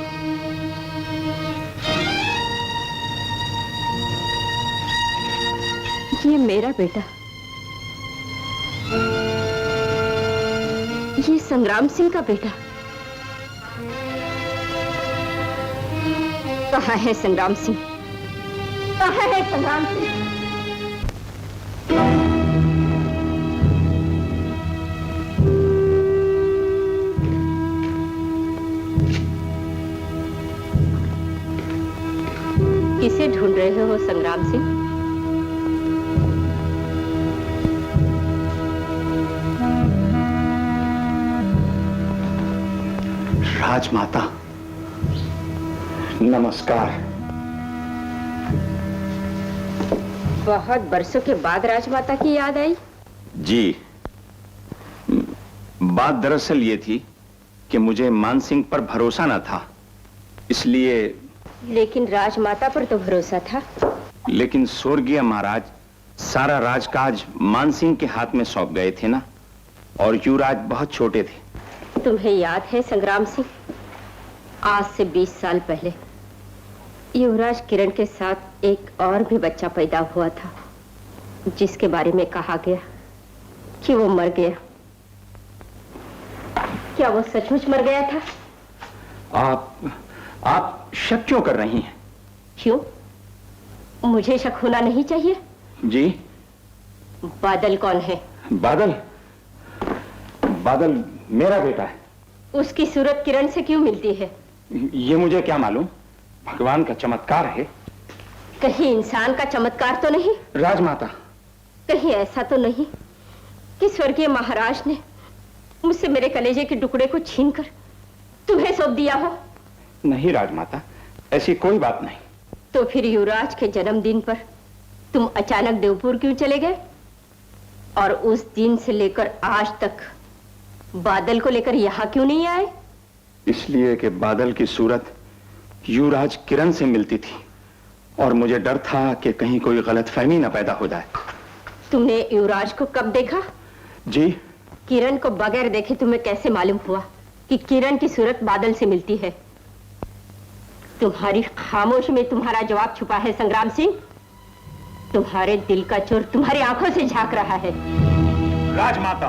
ये मेरा बेटा, ये संग्राम सिंह का बेटा। कहाँ है संग्राम सिंह? कहाँ है संग्राम सिंह? किसे ढूंढ रहे हो संग्राम सिंह? राजमाता, नमस्कार। बहुत बरसों के बाद राजमाता की याद आई? जी, बात दरअसल ये थी कि मुझे मानसिंह पर भरोसा न था, इसलिए। लेकिन राजमाता पर तो भरोसा था। लेकिन स्वर्गीय महाराज सारा राजकाज मानसिंह के हाथ में सौंप गए थे ना, और युवराज बहुत छोटे थे। तुम्हें याद है संग्राम सिंह, आज से 20 साल पहले युवराज किरण के साथ एक और भी बच्चा पैदा हुआ था, जिसके बारे में कहा गया कि वो मर गया। क्या वो सचमुच मर गया था? आप शक क्यों कर रही हैं? क्यों? मुझे शक होना नहीं चाहिए। जी? बादल कौन है? बादल मेरा बेटा है। उसकी सूरत किरण से क्यों मिलती है? ये मुझे क्या मालूम, भगवान का चमत्कार है। कहीं इंसान का चमत्कार तो नहीं? राजमाता, कहीं ऐसा तो नहीं कि स्वर्गीय महाराज ने मुझसे मेरे कलेजे के टुकड़े को छीनकर तुम्हें सौंप दिया हो? नहीं राजमाता, ऐसी कोई बात नहीं। तो फिर युवराज के जन्मदिन पर तुम अचानक देवपुर क्यों चले गए? और उस दिन से लेकर आज तक बादल को लेकर यहाँ क्यों नहीं आए? इसलिए कि बादल की सूरत युवराज किरण से मिलती थी, और मुझे डर था कि कहीं कोई गलतफहमी न पैदा हो जाए। तुमने युवराज को कब देखा? जी? किरण को बगैर देखे तुम्हें कैसे मालूम हुआ कि किरण की सूरत बादल से मिलती है? तुम्हारी खामोशी में तुम्हारा जवाब छुपा है संग्राम सिंह। तुम्हारे दिल का चोर तुम्हारी आंखों से झांक रहा है। राजमाता,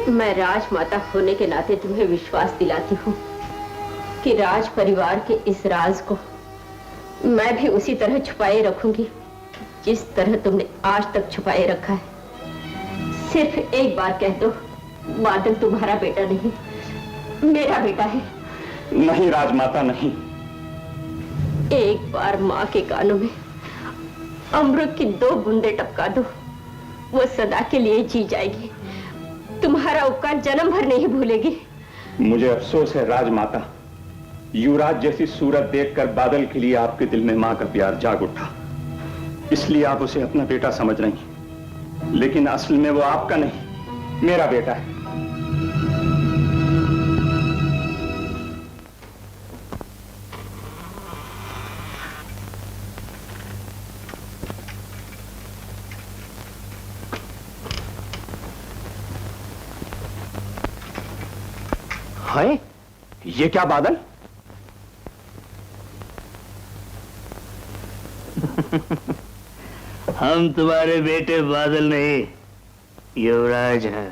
मैं राजमाता होने के नाते तुम्हें विश्वास दिलाती हूँ कि राज परिवार के इस राज को मैं भी उसी तरह छुपाए रखूंगी जिस तरह तुमने आज तक छुपाए रखा है। सिर्फ एक बार कह दो, बादल तुम्हारा बेटा नहीं, मेरा बेटा है। नहीं राजमाता, नहीं। एक बार माँ के कानों में अमृत की 2 बूंदे टपका दो, वो सदा के लिए जी जाएगी। तुम्हारा उपकार जन्म भर नहीं भूलेगी। मुझे अफसोस है राजमाता, युवराज जैसी सूरत देखकर बादल के लिए आपके दिल में मां का प्यार जाग उठा, इसलिए आप उसे अपना बेटा समझ रही हैं। लेकिन असल में वो आपका नहीं, मेरा बेटा है। हाय, ये क्या बादल? हम तुम्हारे बेटे बादल नहीं, युवराज हैं।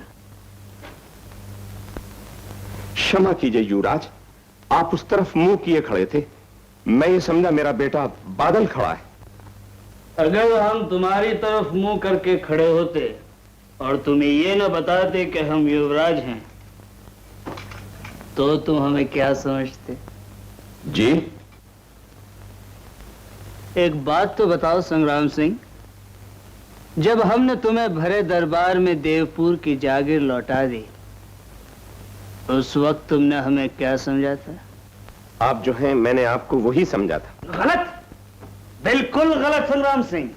क्षमा कीजिए युवराज, आप उस तरफ मुंह किए खड़े थे, मैं ये समझा मेरा बेटा बादल खड़ा है। अगर हम तुम्हारी तरफ मुंह करके खड़े होते और तुम्हें ये न बताते कि हम युवराज हैं, तो तुम हमें क्या समझते? जी? एक बात तो बताओ संग्राम सिंह, जब हमने तुम्हें भरे दरबार में देवपुर की जागीर लौटा दी, उस वक्त तुमने हमें क्या समझा था? आप जो हैं, मैंने आपको वही समझा था। गलत, बिल्कुल गलत संग्राम सिंह।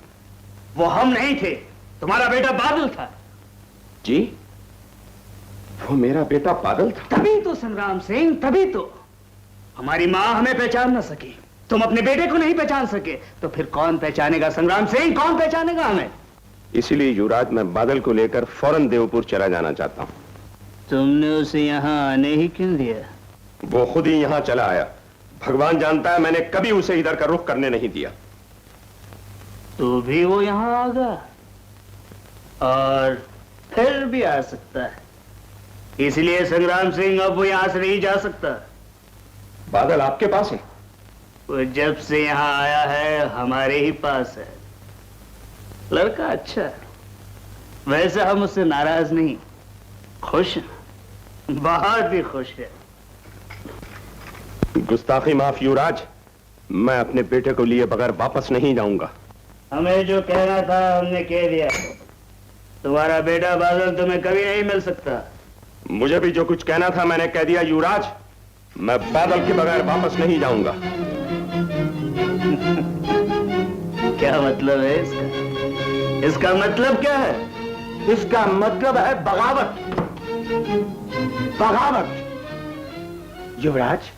वो हम नहीं थे, तुम्हारा बेटा बादल था। जी? वो मेरा बेटा बादल था? तभी तो संग्राम सिंह, तभी तो हमारी माँ हमें पहचान न सकी, तुम अपने बेटे को नहीं पहचान सके, तो फिर कौन पहचानेगा संग्राम सिंह, कौन पहचानेगा हमें? इसीलिए युवराज, मैं बादल को लेकर फौरन देवपुर चला जाना चाहता हूँ। तुमने उसे यहाँ आने ही क्यों दिया? वो खुद ही यहाँ चला आया। भगवान जानता है, मैंने कभी उसे इधर का रुख करने नहीं दिया। तो भी वो यहाँ आ गया, और फिर भी आ सकता है। इसलिए संग्राम सिंह, अब वो यहाँ से नहीं जा सकता। बादल आपके पास है? वो जब से यहाँ आया है हमारे ही पास है। लड़का अच्छा है, वैसे हम उससे नाराज नहीं, खुश हैं, बहुत ही खुश है। गुस्ताखी माफ युवराज, मैं अपने बेटे को लिए बगैर वापस नहीं जाऊंगा। हमें जो कहना था हमने कह दिया। तुम्हारा बेटा बादल तुम्हें कभी नहीं मिल सकता। मुझे भी जो कुछ कहना था मैंने कह दिया युवराज, मैं बादल के बगैर वापस नहीं जाऊंगा। क्या मतलब है इसका? इसका मतलब क्या है? इसका मतलब है बगावत। बगावत। युवराज,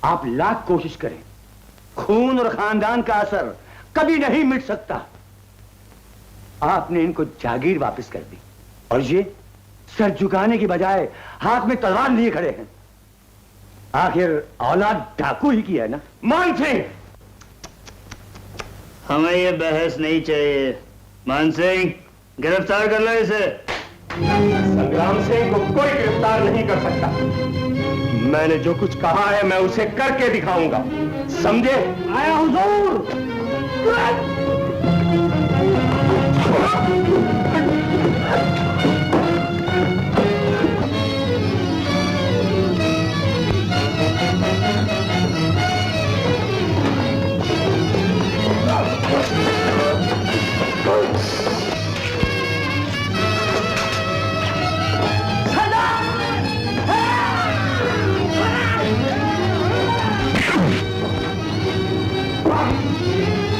आप लाख कोशिश करें, खून और खानदान का असर कभी नहीं मिट सकता। आपने इनको जागीर वापस कर दी और ये सर झुकाने की बजाय हाथ में तलवार लिए खड़े हैं। आखिर औलाद डाकू ही की है ना। मान सिंह, हमें ये बहस नहीं चाहिए। मान सिंह, गिरफ्तार कर लो इसे। संग्राम सिंह को कोई गिरफ्तार नहीं कर सकता। मैंने जो कुछ कहा है मैं उसे करके दिखाऊंगा, समझे? आया हुजूर।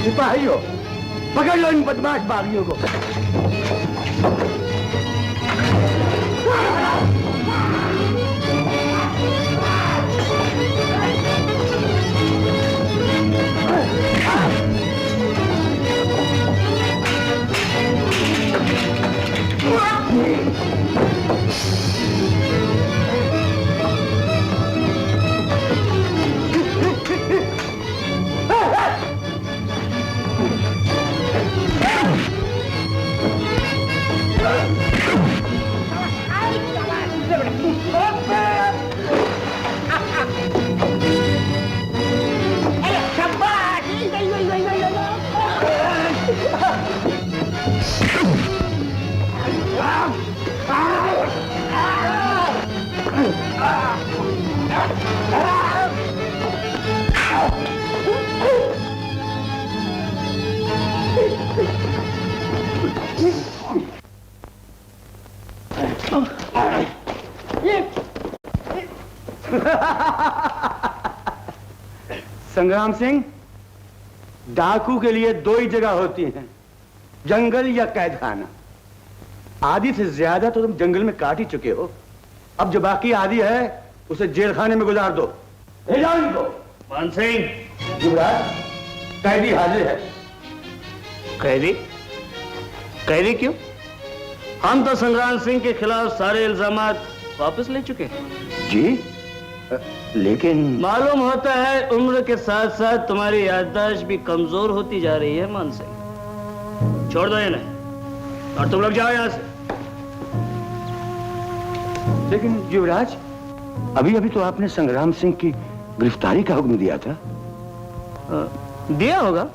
सिपाहियों, पकड़ लो इन बदमाश बागियों को। संग्राम सिंह, डाकू के लिए दो ही जगह होती हैं, जंगल या कैद खाना। आधी से ज्यादा तो तुम जंगल में काट ही चुके हो। अब जो बाकी आधी है उसे जेल खाने में गुजार दो। ले जाओ इनको। मान सिंह, युवराज, कैदी हाजिर है। कैदी? कैदी क्यों? हम तो संग्राम सिंह के खिलाफ सारे इल्जामात वापस ले चुके हैं। जी, लेकिन मालूम होता है उम्र के साथ साथ तुम्हारी याददाश्त भी कमजोर होती जा रही है। मान सिंह, छोड़ दो इन्हें और तुम लोग जाओ यहां से। लेकिन युवराज, अभी अभी तो आपने संग्राम सिंह की गिरफ्तारी का हुक्म दिया था। दिया होगा,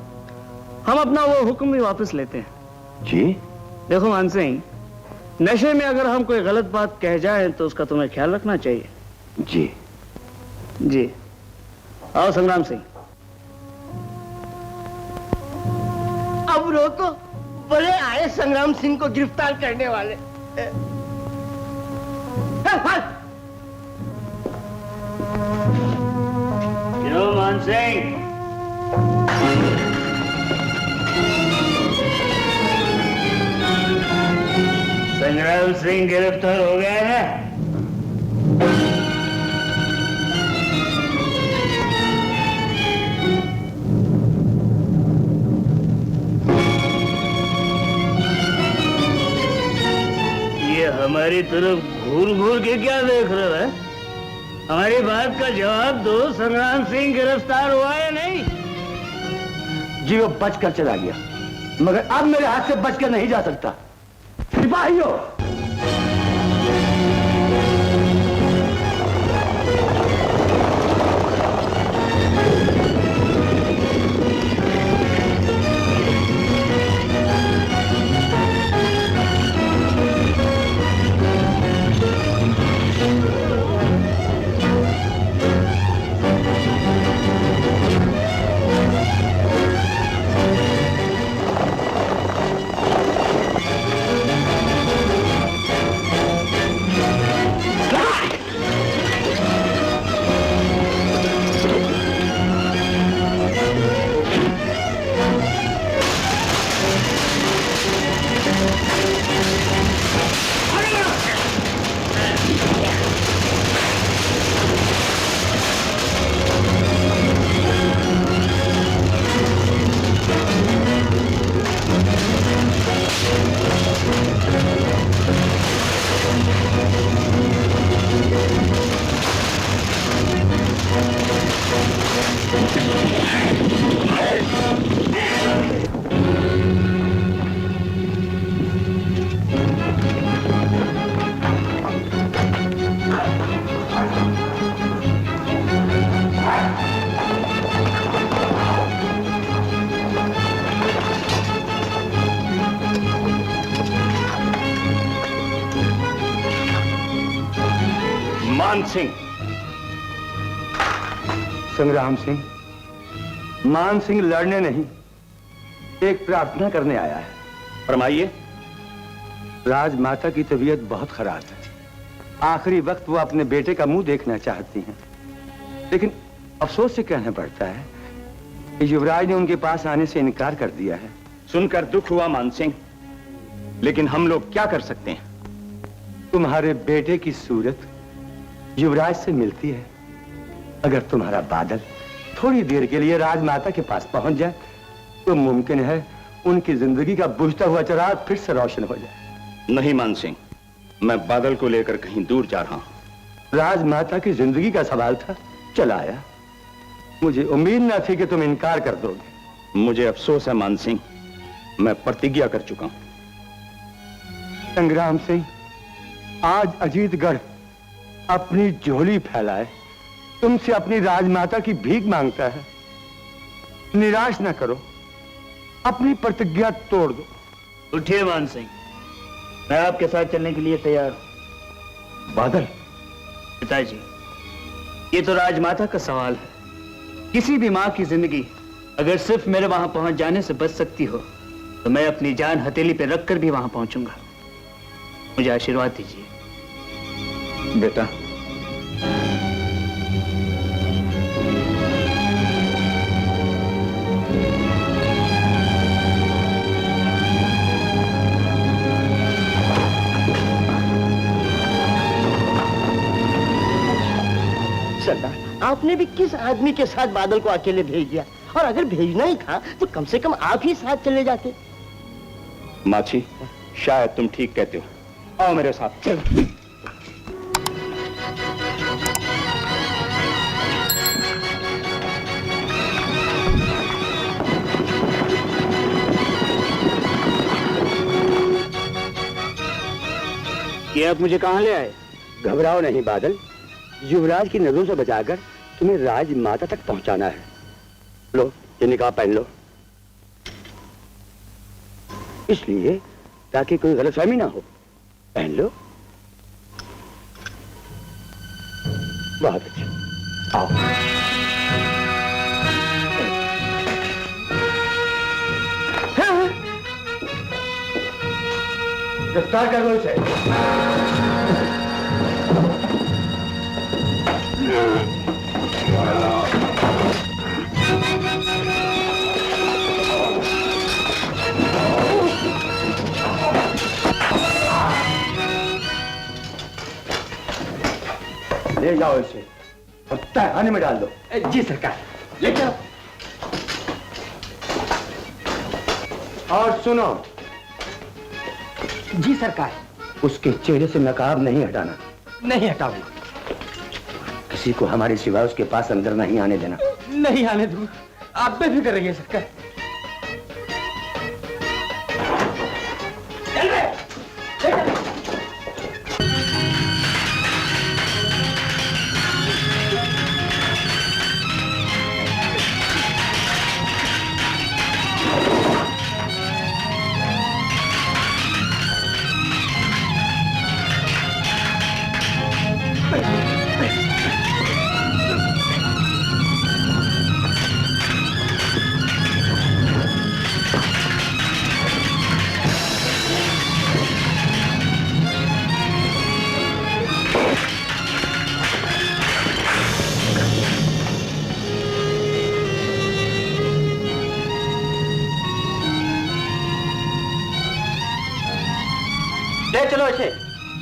हम अपना वो हुक्म भी वापस लेते हैं। जी, देखो मान सिंह, नशे में अगर हम कोई गलत बात कह जाएं तो उसका तुम्हें ख्याल रखना चाहिए। जी जी, आओ संग्राम सिंह। अब रोको, बड़े आए संग्राम सिंह को गिरफ्तार करने वाले। क्यों मान सिंह? संग्राम सिंह गिरफ्तार हो गए हैं। ये हमारी तरफ घूर घूर के क्या देख रहे हो? हमारी बात का जवाब दो। संग्राम सिंह गिरफ्तार हुआ या नहीं? जी, वो बचकर चला गया, मगर अब मेरे हाथ से बचकर नहीं जा सकता। सिपाहियों, मान सिंह। संग्राम सिंह, मान सिंह लड़ने नहीं, एक प्रार्थना करने आया है। फरमाइए। राजमाता की तबीयत बहुत खराब है। आखिरी वक्त वो अपने बेटे का मुंह देखना चाहती हैं, लेकिन अफसोस से कहना पड़ता है कि युवराज ने उनके पास आने से इनकार कर दिया है। सुनकर दुख हुआ मान सिंह, लेकिन हम लोग क्या कर सकते हैं? तुम्हारे बेटे की सूरत युवराज से मिलती है। अगर तुम्हारा बादल थोड़ी देर के लिए राजमाता के पास पहुंच जाए तो मुमकिन है उनकी जिंदगी का बुझता हुआ चिराग फिर से रोशन हो जाए। नहीं मान सिंह, मैं बादल को लेकर कहीं दूर जा रहा हूं। राजमाता की जिंदगी का सवाल था, चला आया। मुझे उम्मीद न थी कि तुम इनकार कर दोगे। मुझे अफसोस है मान सिंह, मैं प्रतिज्ञा कर चुका हूं। संग्राम सिंह, आज अजीतगढ़ अपनी झोली फैलाए तुमसे अपनी राजमाता की भीख मांगता है। निराश न करो, अपनी प्रतिज्ञा तोड़ दो। उठिए मान सिंह, मैं आपके साथ चलने के लिए तैयार हूं। बादल। पिताजी, ये तो राजमाता का सवाल है। किसी भी मां की जिंदगी अगर सिर्फ मेरे वहां पहुंच जाने से बच सकती हो तो मैं अपनी जान हथेली पे रखकर भी वहां पहुंचूंगा। मुझे आशीर्वाद दीजिए। बेटा, सरदार, आपने भी किस आदमी के साथ बादल को अकेले भेज दिया? और अगर भेजना ही था तो कम से कम आप ही साथ चले जाते। माछी, शायद तुम ठीक कहते हो। आओ मेरे साथ। चल। ये आप मुझे कहां ले आए? घबराओ नहीं बादल, युवराज की नजरों से बचाकर तुम्हें राजमाता तक पहुंचाना है। लो, ये निकाह पहन लो, इसलिए ताकि कोई गलतफहमी ना हो। पहन लो। बहुत अच्छा, आओ। गिरफ्तार कर लो इसे। ले जाओ इसे और तहखाने में डाल दो। जी सरकार। ले जाओ। और सुनो। जी सरकार। उसके चेहरे से नकाब नहीं हटाना। नहीं हटाऊंगा। किसी को हमारे सिवा उसके पास अंदर नहीं आने देना। नहीं आने दूंगा, आप बेफिक्र रहिए सरकार। ले चलो इसे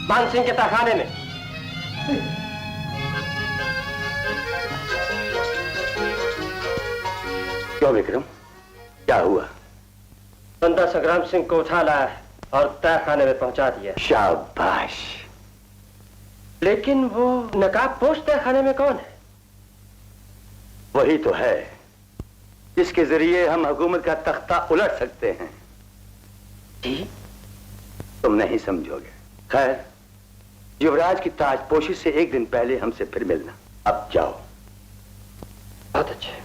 मान सिंह के तहखाने में। क्यों विक्रम, क्या हुआ? बंदा संग्राम सिंह को उठा लाया और तहखाने में पहुंचा दिया। शाबाश। लेकिन वो नकाबपोश तहखाने में कौन है? वही तो है जिसके जरिए हम हुकूमत का तख्ता उलट सकते हैं। जी? तुम नहीं समझोगे। खैर, युवराज की ताजपोशी से एक दिन पहले हमसे फिर मिलना। अब जाओ। बहुत अच्छे।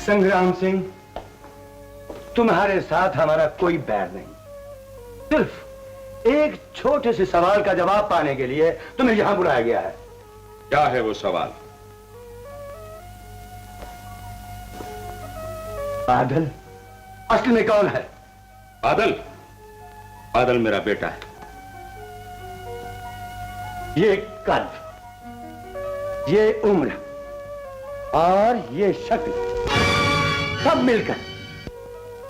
संग्राम सिंह, तुम्हारे साथ हमारा कोई बैर नहीं। सिर्फ एक छोटे से सवाल का जवाब पाने के लिए तुम्हें यहां बुलाया गया है। क्या है वो सवाल? बादल असल में कौन है? बादल? बादल मेरा बेटा है। ये कद, ये उम्र और ये शक्ल सब मिलकर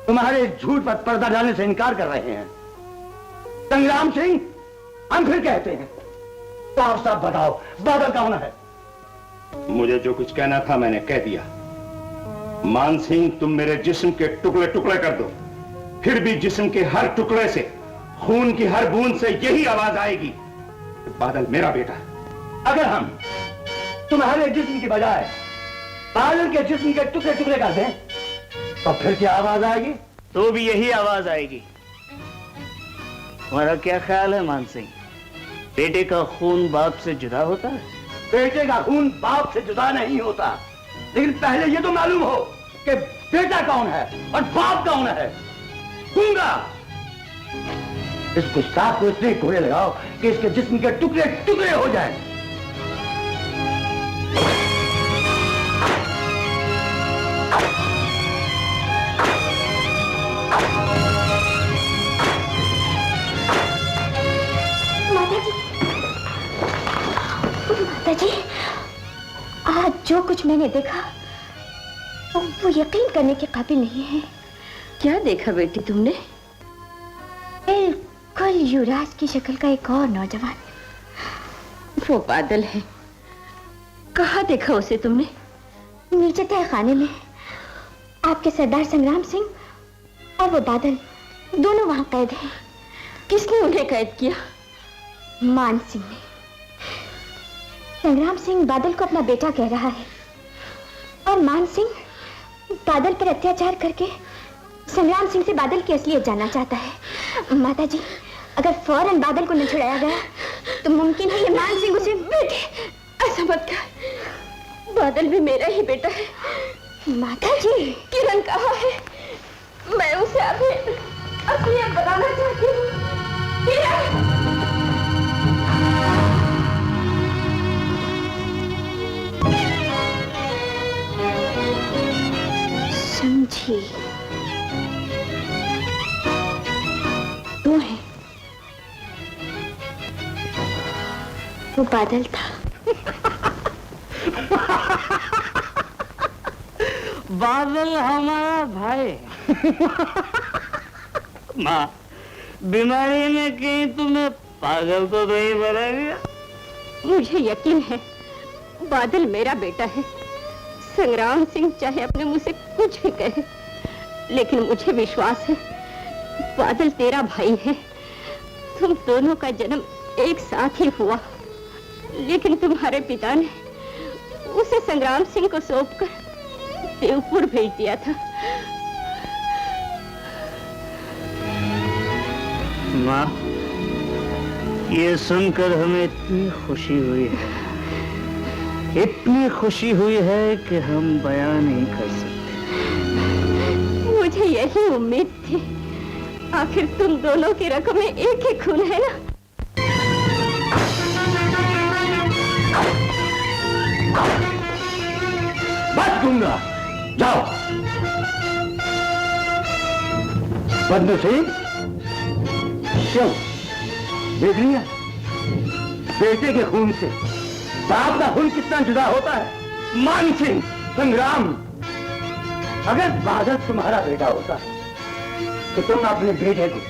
तुम्हारे झूठ पर पर्दा डालने से इनकार कर रहे हैं। संग्राम सिंह, हम फिर कहते हैं, साफ साफ बताओ, बादल कौन है? मुझे जो कुछ कहना था मैंने कह दिया। मान सिंह, तुम मेरे जिस्म के टुकड़े टुकड़े कर दो, फिर भी जिस्म के हर टुकड़े से, खून की हर बूंद से यही आवाज आएगी, बादल मेरा बेटा है। अगर हम तुम्हारे जिस्म की बजाय बादल के जिस्म के टुकड़े टुकड़े कर दें तो फिर क्या आवाज आएगी? तो भी यही आवाज आएगी। तुम्हारा क्या ख्याल है मान सिंह, बेटे का खून बाप से जुदा होता है? बेटे का खून बाप से जुदा नहीं होता, लेकिन पहले ये तो मालूम हो कि बेटा कौन है और बाप कौन है। दूंगा इस गुस्ताख को इतने घोड़े लगाओ कि इसके जिस्म के टुकड़े टुकड़े हो जाएं। माता जी, आज जो कुछ मैंने देखा वो यकीन करने के काबिल नहीं है। क्या देखा बेटी तुमने? बिल्कुल युवराज की शक्ल का एक और नौजवान। वो बादल है। कहाँ देखा उसे तुमने? नीचे तय खाने में आपके सरदार संग्राम सिंह और वो बादल दोनों वहां कैद हैं। किसने उन्हें कैद किया? मान सिंह ने। संग्राम सिंह बादल को अपना बेटा कह रहा है और मान सिंह बादल पर अत्याचार करके संग्राम सिंह से बादल की असलियत जानना चाहता है। माता जी, अगर फौरन बादल को न छुड़ाया गया तो मुमकिन है ये मान सिंह उसे... बेटे, ऐसा मत कर। बादल भी मेरा ही बेटा है। माता जी, किरण कहाँ है? मैं उसे अभी असलियत बताना चाहती हूँ। किरण! समझी, वो है, वो बादल था। बादल हमारा भाई। माँ, बीमारी में कहीं तुम्हें पागल तो नहीं बना गया? मुझे यकीन है बादल मेरा बेटा है। संग्राम सिंह चाहे अपने मुंह से कुछ भी कहे, लेकिन मुझे विश्वास है बादल तेरा भाई है। तुम दोनों का जन्म एक साथ ही हुआ, लेकिन तुम्हारे पिता ने उसे संग्राम सिंह को सौंपकर देवपुर भेज दिया था। माँ, ये सुनकर हमें इतनी खुशी हुई है, इतनी खुशी हुई है कि हम बयान नहीं कर सकते। मुझे यही उम्मीद थी। आखिर तुम दोनों की रकम में एक ही खून है ना? बस दूंगा, जाओ। बदनू सिंह, क्यों देख लिया बेटे के खून से बाप का खून कितना जुदा होता है? मान सिंह, संग्राम, अगर बादल तुम्हारा बेटा होता तो तुम अपने बेटे को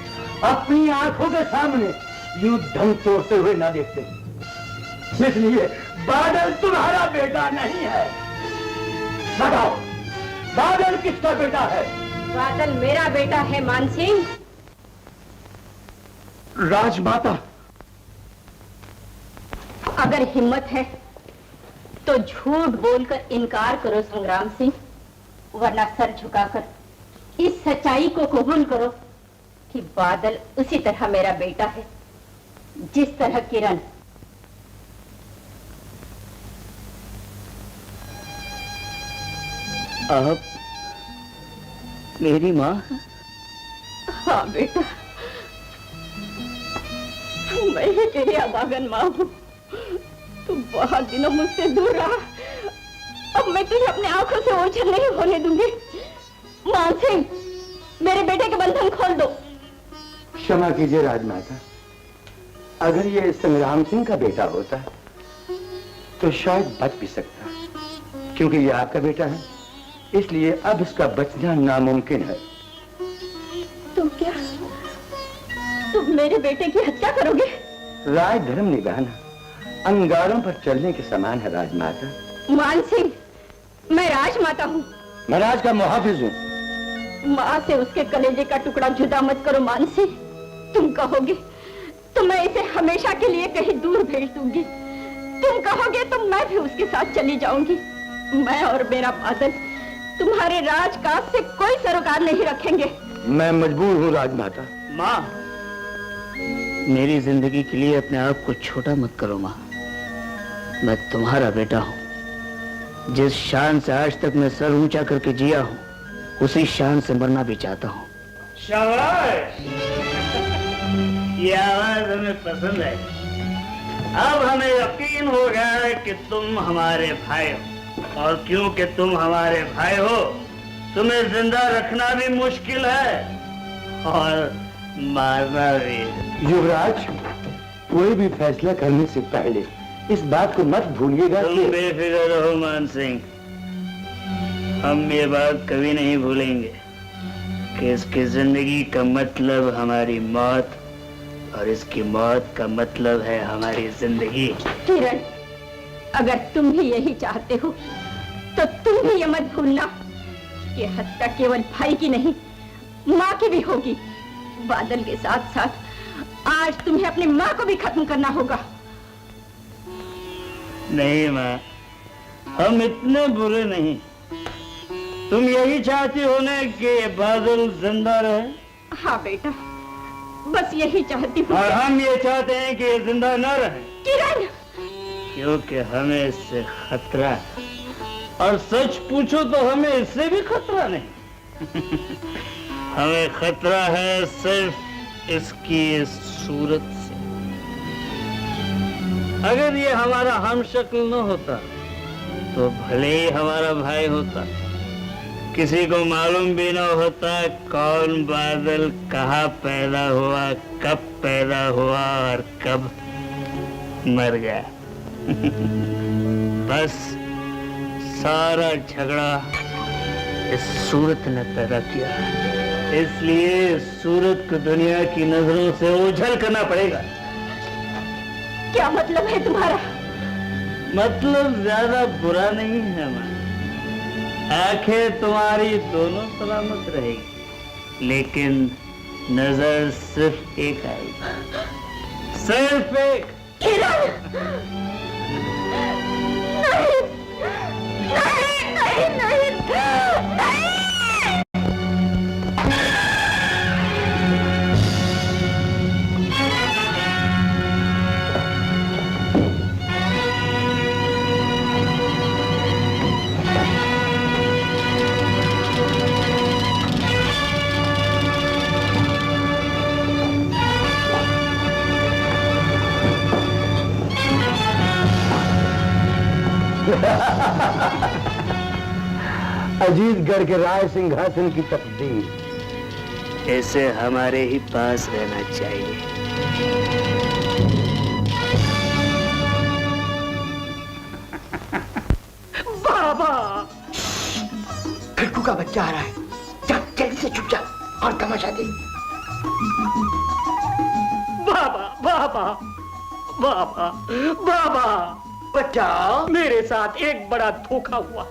अपनी आंखों के सामने यूं दम तोड़ते हुए ना देखते। इसलिए बादल तुम्हारा बेटा नहीं है। बताओ, बादल किसका बेटा है? बादल मेरा बेटा है मान सिंह। राजमाता, अगर हिम्मत है तो झूठ बोलकर इनकार करो संग्राम सिंह, वरना सर झुकाकर इस सच्चाई को कबूल करो कि बादल उसी तरह मेरा बेटा है जिस तरह किरण। आप मेरी माँ? हाँ बेटा, मैं ही तेरी अभागन माँ हूँ। तू बहुत दिनों मुझसे दूर रहा, अब मैं तुझे अपने आंखों से ओझल नहीं होने दूंगी। मान सिंह, मेरे बेटे के बंधन खोल दो। क्षमा कीजिए राजमाता, अगर ये संग्राम सिंह का बेटा होता तो शायद बच भी सकता, क्योंकि ये आपका बेटा है, इसलिए अब इसका बचना नामुमकिन है। तुम क्या, तुम मेरे बेटे की हत्या करोगे? राज धर्म निभाना अंगारों पर चलने के समान है राजमाता। मान सिंह, मैं राजमाता हूँ। मैं राज का मुहाफिज हूँ। माँ से उसके कलेजे का टुकड़ा जुदा मत करो मान सिंह। तुम कहोगे तो मैं इसे हमेशा के लिए कहीं दूर भेज दूंगी। तुम कहोगे तो मैं भी उसके साथ चली जाऊंगी। मैं और मेरा बादल तुम्हारे राजकाज से कोई सरोकार नहीं रखेंगे। मैं मजबूर हूँ राजमाता। माँ, मेरी जिंदगी के लिए अपने आप को छोटा मत करो माँ। मैं तुम्हारा बेटा हूँ। जिस शान से आज तक मैं सर ऊंचा करके जिया हूँ, उसी शान से मरना भी चाहता हूँ। शाबाश, ये आवाज हमें पसंद है। अब हमें यकीन हो गया है कि तुम हमारे भाई हो, और क्योंकि तुम हमारे भाई हो, तुम्हें जिंदा रखना भी मुश्किल है और मारना भी। युवराज, कोई भी फैसला करने से पहले इस बात को मत भूलिएगा तुम कि बेफिक्र रहो मान सिंह, हम ये बात कभी नहीं भूलेंगे कि इसकी जिंदगी का मतलब हमारी मौत और इसकी मौत का मतलब है हमारी जिंदगी। किरण, अगर तुम भी यही चाहते हो तो तुम भी ये मत भूलना कि हत्या केवल भाई की नहीं, माँ की भी होगी। बादल के साथ साथ आज तुम्हें अपनी माँ को भी खत्म करना होगा। नहीं माँ, हम इतने बुरे नहीं। तुम यही चाहती हो ना कि बादल जिंदा रहे? हाँ बेटा, बस यही चाहती हूँ। और हम ये चाहते हैं कि ये जिंदा न रहे। किरण, क्योंकि हमें इससे खतरा है, और सच पूछो तो हमें इससे भी खतरा नहीं। हमें खतरा है सिर्फ इसकी इस सूरत से। अगर ये हमारा हमशक्ल न होता तो भले ही हमारा भाई होता, किसी को मालूम भी न होता कौन बादल कहाँ पैदा हुआ, कब पैदा हुआ और कब मर गया। बस सारा झगड़ा इस सूरत ने पैदा किया, इसलिए सूरत को दुनिया की नजरों से ओझल करना पड़ेगा। क्या मतलब है तुम्हारा? मतलब ज्यादा बुरा नहीं है माँ। आंखें तुम्हारी दोनों सलामत रहेगी, लेकिन नजर सिर्फ एक आएगी, सिर्फ एक। नहीं, नहीं, नहीं, नहीं, नहीं। अजीतगढ़ के राय सिंहासन की तकदीर ऐसे हमारे ही पास रहना चाहिए। बाबा, खड़कू का बच्चा आ रहा है, जा जल्दी से छुप जा और तमाशा दे। बाबा, बाबा, बाबा, बाबा, बच्चा, मेरे साथ एक बड़ा धोखा हुआ।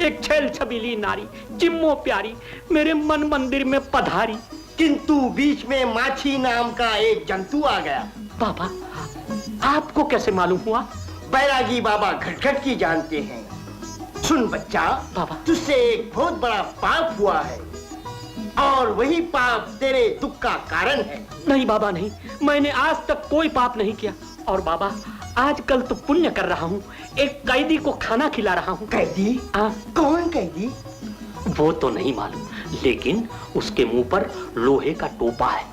एक छल छबीली नारी, जिम्मो प्यारी, मेरे मन मंदिर में पधारी, किंतु बीच में माछी नाम का एक जंतु आ गया। बाबा, आपको कैसे मालूम हुआ? बैरागी बाबा घटघट की जानते हैं। सुन बच्चा, बाबा, तुझसे एक बहुत बड़ा पाप हुआ है, और वही पाप तेरे दुख का कारण है। नहीं बाबा, नहीं, मैंने आज तक कोई पाप नहीं किया। और बाबा, आजकल तो पुण्य कर रहा हूँ, एक कैदी को खाना खिला रहा हूँ। कैदी? हाँ। कौन कैदी? वो तो नहीं मालूम, लेकिन उसके मुंह पर लोहे का टोपा है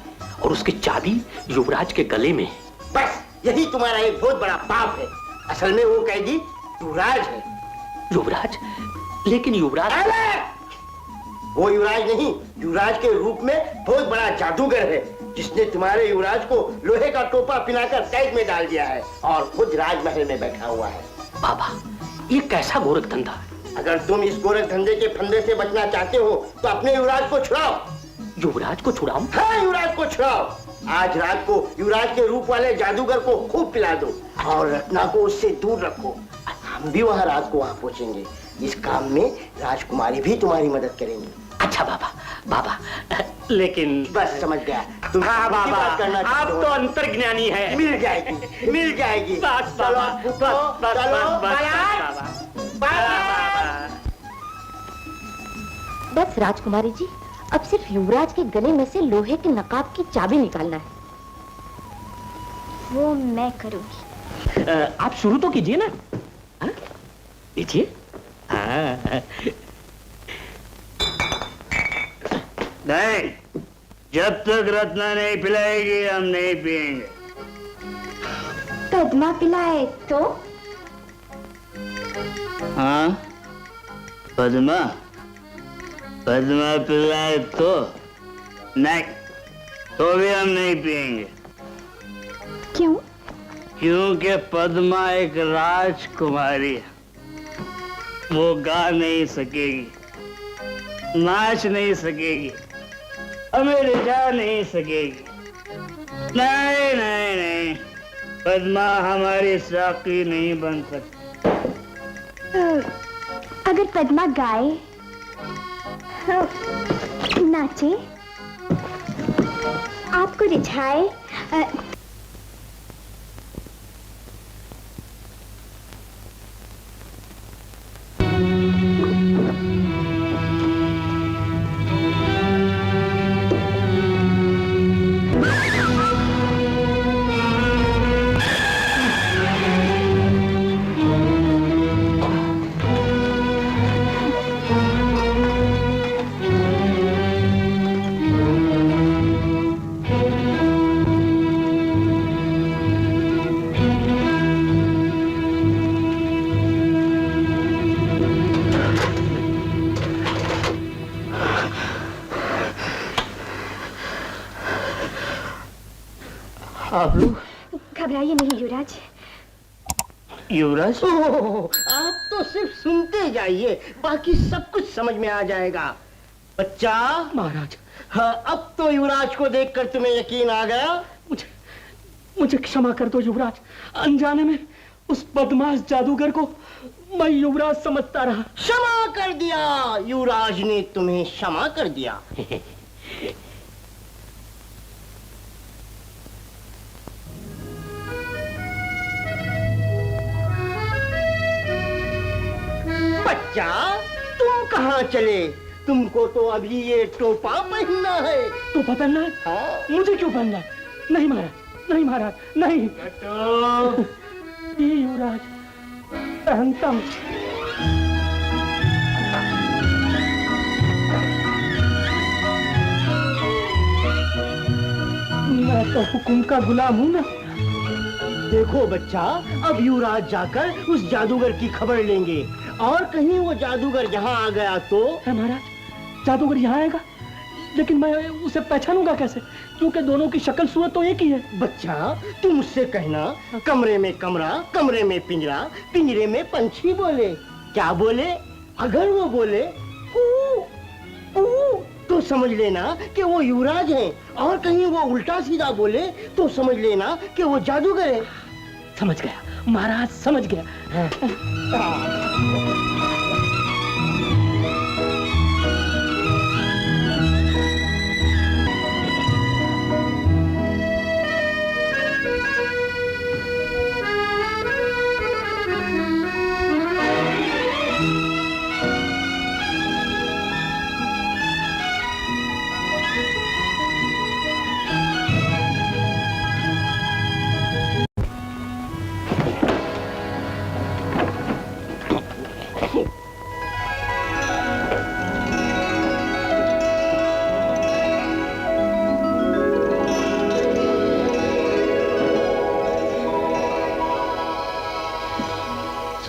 और उसकी चाबी युवराज के गले में है। बस यही तुम्हारा एक बहुत बड़ा पाप है। असल में वो कैदी युवराज है। युवराज? लेकिन युवराज... वो युवराज नहीं, युवराज के रूप में बहुत बड़ा जादूगर है जिसने तुम्हारे युवराज को लोहे का टोपा पिलाकर कैद में डाल दिया है और खुद राजमहल में बैठा हुआ है। बाबा, ये कैसा गोरख धंधा है? अगर तुम इस गोरख धंधे के फंदे से बचना चाहते हो तो अपने युवराज को छुड़ाओ। युवराज को छुड़ाऊं? हाँ, युवराज को छुड़ाओ। आज रात को युवराज के रूप वाले जादूगर को खूब पिला दो और रत्ना को उससे दूर रखो। हम भी वहाँ रात को वहाँ पहुँचेंगे। इस काम में राजकुमारी भी तुम्हारी मदद करेंगी। अच्छा बाबा, बाबा, लेकिन... बस समझ गया तुम। हाँ बाबा, आप तो अंतर्ज्ञानी है। मिल जाएगी, मिल जाएगी। बस बाबा, बस राजकुमारी जी, अब सिर्फ युवराज के गले में से लोहे के नकाब की चाबी निकालना है। वो मैं करूंगी। आप शुरू तो कीजिए ना। लीजिए। नहीं, जब तक रत्ना नहीं पिलाएगी हम नहीं पिएंगे। पद्मा पिलाए तो? हाँ, पद्मा पद्मा पिलाए तो? नहीं, तो भी हम नहीं पिएंगे। क्यों? क्योंकि पद्मा एक राजकुमारी है। वो गा नहीं सकेगी, नाच नहीं सकेगी, हमें रिझा नहीं सकेगी। नहीं नहीं नहीं, पद्मा हमारी साकी नहीं बन सकती। अगर पद्मा गाए, नाचे, आपको रिझाए, आप लोग? घबराइए नहीं युवराज। युवराज? आप तो सिर्फ सुनते जाइए, बाकी सब कुछ समझ में आ जाएगा। बच्चा। महाराज। हाँ, अब तो युवराज को देखकर तुम्हें यकीन आ गया। मुझे क्षमा कर दो युवराज। अनजाने में उस बदमाश जादूगर को मैं युवराज समझता रहा। क्षमा कर दिया, युवराज ने तुम्हें क्षमा कर दिया। बच्चा, तुम कहाँ चले? तुमको तो अभी ये टोपा पहनना है। टोपा पहनना है? हाँ। मुझे क्यों पहनना है? नहीं महाराज, नहीं महाराज, नहीं। ये युवराज पहनता हूँ। मैं तो हुकुम का गुलाम हूँ ना। देखो बच्चा, अब युवराज जाकर उस जादूगर की खबर लेंगे और कहीं वो जादूगर यहाँ आ गया तो? है महाराज, जादूगर यहाँ आएगा, लेकिन मैं उसे पहचानूंगा कैसे? क्योंकि दोनों की शक्ल सूरत तो एक ही है। बच्चा, तुम उससे कहना कमरे में कमरा, कमरे में पिंजरा, पिंजरे में पंछी बोले। क्या बोले? अगर वो बोले ऊ, ऊ, तो समझ लेना कि वो युवराज हैं, और कहीं वो उल्टा सीधा बोले तो समझ लेना कि वो जादूगर है। समझ गया महाराज, समझ गया।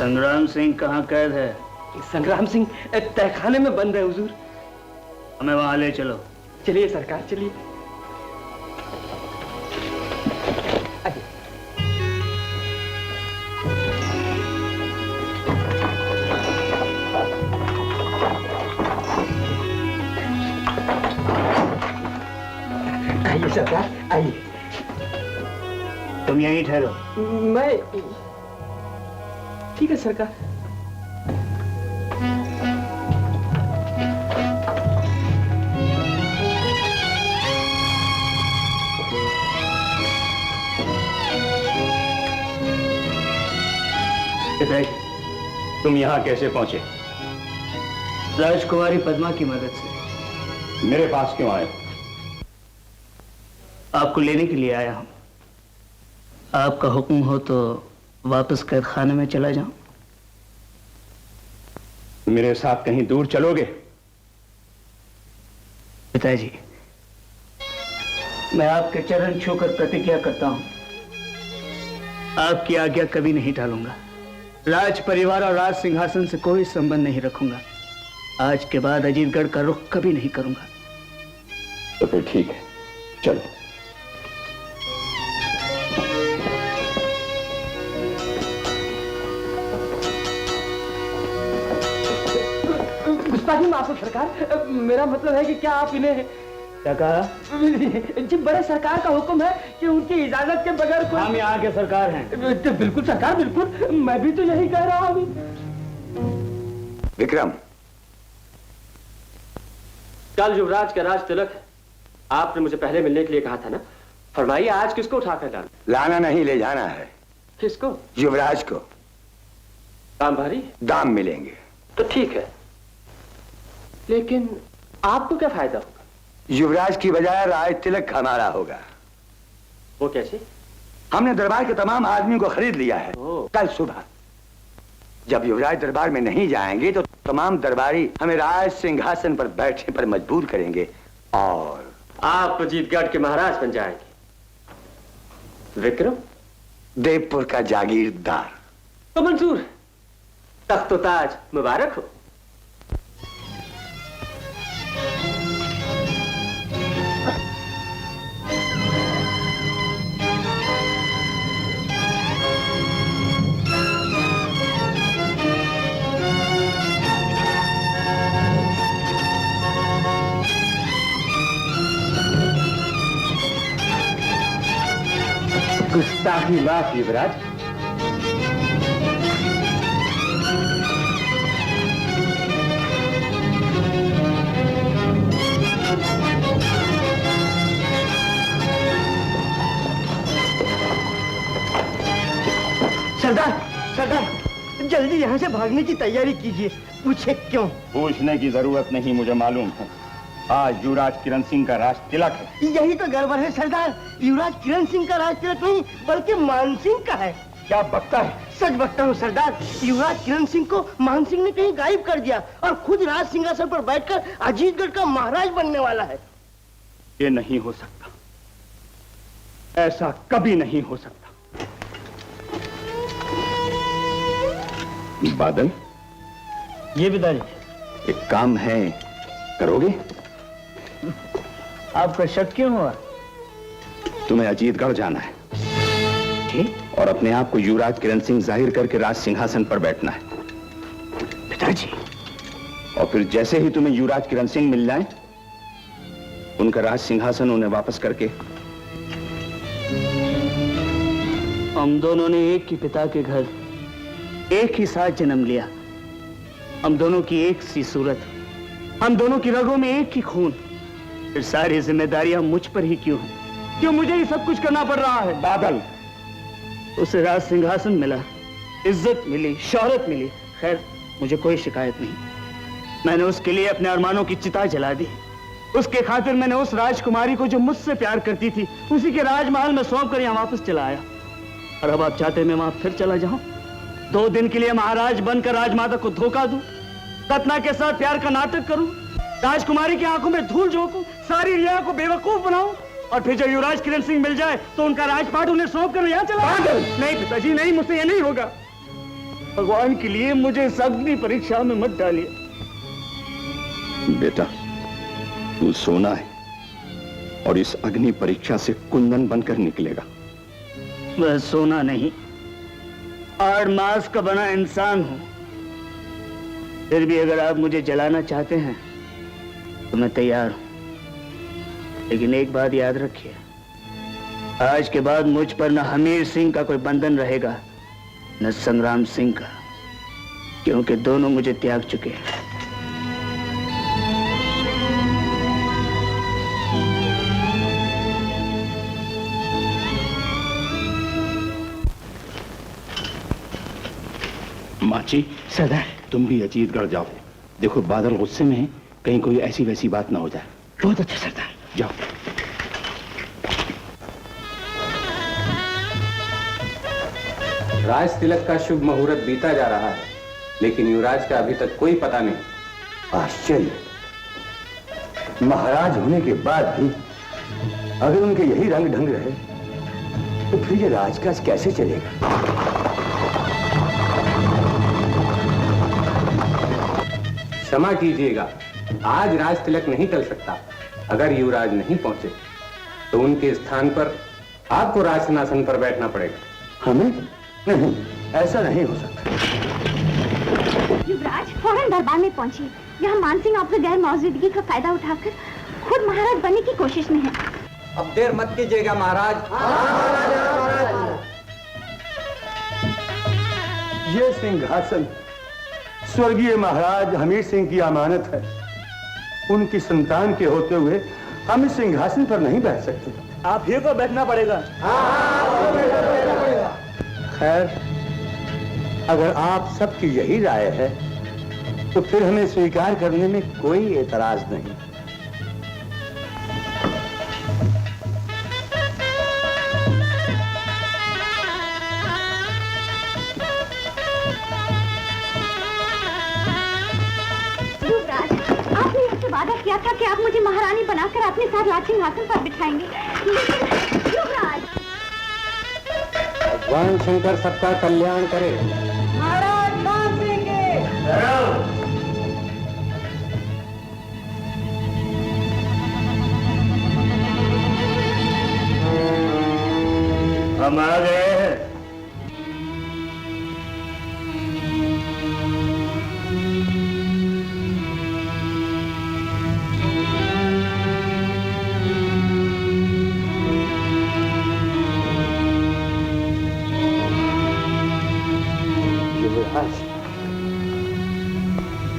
संग्राम सिंह कहाँ कैद है? संग्राम सिंह तहखाने में बंद है हुजूर। हमें वहां ले चलो। चलिए सरकार, चलिए। आइए सरकार, आइए। तुम यहीं ठहरो। मैं ठीक है सरकार। तुम यहाँ कैसे पहुंचे? राजकुमारी पद्मा की मदद से। मेरे पास क्यों आए? आपको लेने के लिए आया हूं। आपका हुक्म हो तो वापस कैद खाने में चला जाऊं। मेरे साथ कहीं दूर चलोगे? पिताजी, मैं आपके चरण छूकर प्रतिज्ञा करता हूं, आपकी आज्ञा कभी नहीं टालूंगा। राज परिवार और राज सिंहासन से कोई संबंध नहीं रखूंगा। आज के बाद अजीतगढ़ का रुख कभी नहीं करूंगा। तो फिर ठीक है, चलो। गुस्ताखी माफ करो सरकार, मेरा मतलब है कि क्या आप इन्हें क्या कहा? जी बड़े सरकार का हुक्म है कि उनकी इजाजत के बगैर कोई... हम यहाँ के सरकार हैं। तो बिल्कुल सरकार, बिल्कुल, मैं भी तो यही कह रहा हूँ। विक्रम, कल युवराज का राज तिलक है। आपने मुझे पहले मिलने के लिए कहा था ना? फरमाइए आज किसको उठाकर लाना? लाना नहीं, ले जाना है। किसको? युवराज को। दाम भारी? दाम मिलेंगे। तो ठीक है, लेकिन आपको क्या फायदा होगा? युवराज की बजाय राज तिलक हमारा होगा। वो कैसे? हमने दरबार के तमाम आदमियों को खरीद लिया है। कल सुबह जब युवराज दरबार में नहीं जाएंगे तो तमाम दरबारी हमें राज सिंहासन पर बैठने पर मजबूर करेंगे और आप अजीतगढ़ के महाराज बन जाएंगे। विक्रम, देवपुर का जागीरदार। तो मंजूर, तख्त ताज मुबारक हो। गुस्ताखी माफ युवराज। सरदार, सरदार, जल्दी यहाँ से भागने की तैयारी कीजिए। पूछे क्यों? पूछने की जरूरत नहीं, मुझे मालूम है। आज युवराज किरण सिंह का राज तिलक है। यही तो गड़बड़ है सरदार। युवराज किरण सिंह का राज तिलक नहीं बल्कि मान सिंह का है। क्या बकता है? सच बकता हूँ सरदार। युवराज किरण सिंह को मान सिंह ने कहीं गायब कर दिया और खुद राज सिंहासन पर बैठकर अजीतगढ़ का महाराज बनने वाला है। ये नहीं हो सकता, ऐसा कभी नहीं हो सकता। बादल, ये पिताजी, एक काम है, करोगे? आपका शक क्यों हुआ? तुम्हें अजीतगढ़ जाना है। ठीक। और अपने आप को युवराज किरण सिंह जाहिर करके राज सिंहासन पर बैठना है। पिताजी, और फिर जैसे ही तुम्हें युवराज किरण सिंह मिल जाए, उनका राज सिंहासन उन्हें वापस करके। हम दोनों ने एक ही पिता के घर एक ही साथ जन्म लिया। हम दोनों की एक सी सूरत, हम दोनों की रगों में एक ही खून। फिर सारी जिम्मेदारियां मुझ पर ही क्यों हैं? क्यों मुझे ही सब कुछ करना पड़ रहा है? बादल, उसे राज सिंहासन मिला, इज्जत मिली, शोहरत मिली। खैर, मुझे कोई शिकायत नहीं। मैंने उसके लिए अपने अरमानों की चिता जला दी। उसके खातिर मैंने उस राजकुमारी को जो मुझसे प्यार करती थी, उसी के राजमहल में सौंप कर यहाँ वापस चला आया। और अब आप चाहते मैं वहां फिर चला जाऊं? 2 दिन के लिए महाराज बनकर राजमाता को धोखा दूं, रत्ना के साथ प्यार का नाटक करूं, राजकुमारी की आंखों में धूल झोंकूं, सारी रिया को बेवकूफ बनाऊं, और फिर जब युवराज किरण सिंह मिल जाए तो उनका राजपाट उन्हें सौंप कर यहाँ चला? नहीं पिताजी, नहीं, मुझसे ये नहीं होगा। भगवान के लिए मुझे इस अग्नि परीक्षा में मत डालिए। बेटा, तू सोना है और इस अग्नि परीक्षा से कुंदन बनकर निकलेगा। मैं सोना नहीं, आड़ मांस का बना इंसान हूं। फिर भी अगर आप मुझे जलाना चाहते हैं तो मैं तैयार हूं, लेकिन एक बात याद रखिए, आज के बाद मुझ पर न हमीर सिंह का कोई बंधन रहेगा न संग्राम सिंह का, क्योंकि दोनों मुझे त्याग चुके हैं। माची, सरदार, तुम भी अजीतगढ़ जाओ। देखो बादल गुस्से में है, कहीं कोई ऐसी वैसी बात ना हो जाए। बहुत अच्छा सरदार। जाओ। राज तिलक का शुभ मुहूर्त बीता जा रहा है, लेकिन युवराज का अभी तक कोई पता नहीं। आश्चर्य, महाराज होने के बाद भी अगर उनके यही रंग ढंग रहे तो फिर ये राजकाज कैसे चलेगा? क्षमा कीजिएगा, आज राज तिलक नहीं टल सकता। अगर युवराज नहीं पहुंचे तो उनके स्थान पर आपको राज सिंहासन पर बैठना पड़ेगा। हमें? नहीं, ऐसा नहीं हो सकता। युवराज फौरन दरबार में पहुंचिए। यहाँ मानसिंह आपकी गैर मौजूदगी का फायदा उठाकर खुद महाराज बनने की कोशिश में है। अब देर मत कीजिएगा महाराज। ये सिंहासन स्वर्गीय महाराज हमीर सिंह की अमानत है। उनकी संतान के होते हुए हम इस सिंहासन पर नहीं बैठ सकते। आप ही को बैठना पड़ेगा। खैर, अगर आप सबकी यही राय है तो फिर हमें स्वीकार करने में कोई एतराज नहीं। युवराज, आपने मुझसे वादा किया था कि आप मुझे महारानी बनाकर अपने साथ राज सिंहासन पर बिठाएंगे, लेकिन युवराज, भगवान शंकर सबका कल्याण करे। महाराज मान सिंह के हम आ गए हैं।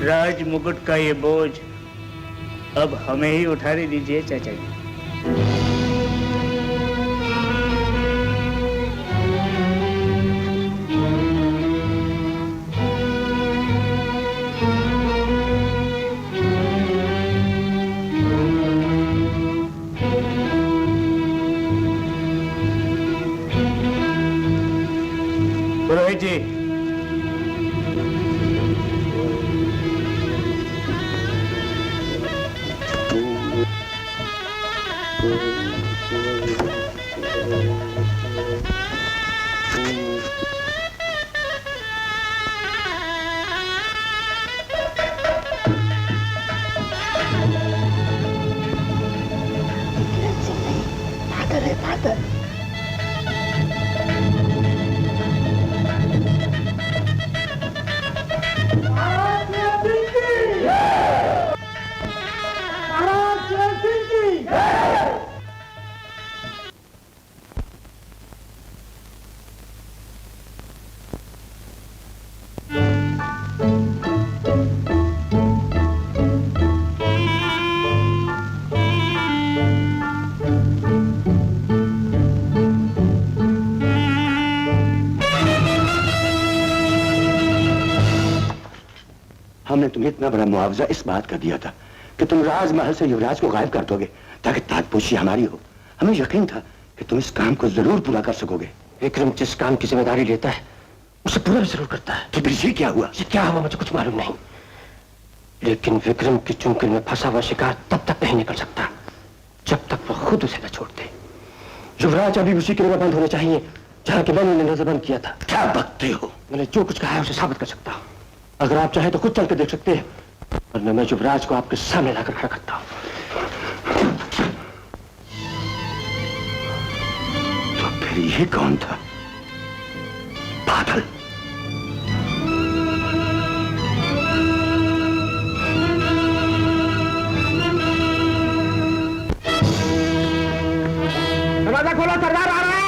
राज मुकुट का ये बोझ अब हमें ही उठाने दीजिए चाचा जी। पुरोहित जी, हमने तुम्हें इतना बड़ा मुआवजा इस बात का दिया था कि तुम राजमहल से युवराज को गायब कर दोगे ताकि ताजपोशी हमारी हो। हमें यकीन था कि तुम इस काम को जरूर पूरा कर सकोगे। विक्रम जिस काम की जिम्मेदारी लेता है उसे पूरा भी जरूर करता है। तो फिर ये क्या हुआ? ये क्या हुआ मुझे कुछ मालूम नहीं, लेकिन विक्रम की चुंगल में फंसा हुआ शिकार तब तक नहीं निकल सकता जब तक वो खुद उसे न छोड़ दे। युवराज अभी उसी के लिए बंद होने चाहिए। जहां के मैंने नजरबंद किया था। क्या बकते हो? मैंने जो कुछ कहा है उसे साबित कर सकता हूं। अगर आप चाहें तो खुद चल के देख सकते हैं, वरना मैं युवराज को आपके सामने लाकर खड़ा करता हूं। तो फिर ये कौन था? बादल। दरवाजा खोलो, सरदार आ रहा है।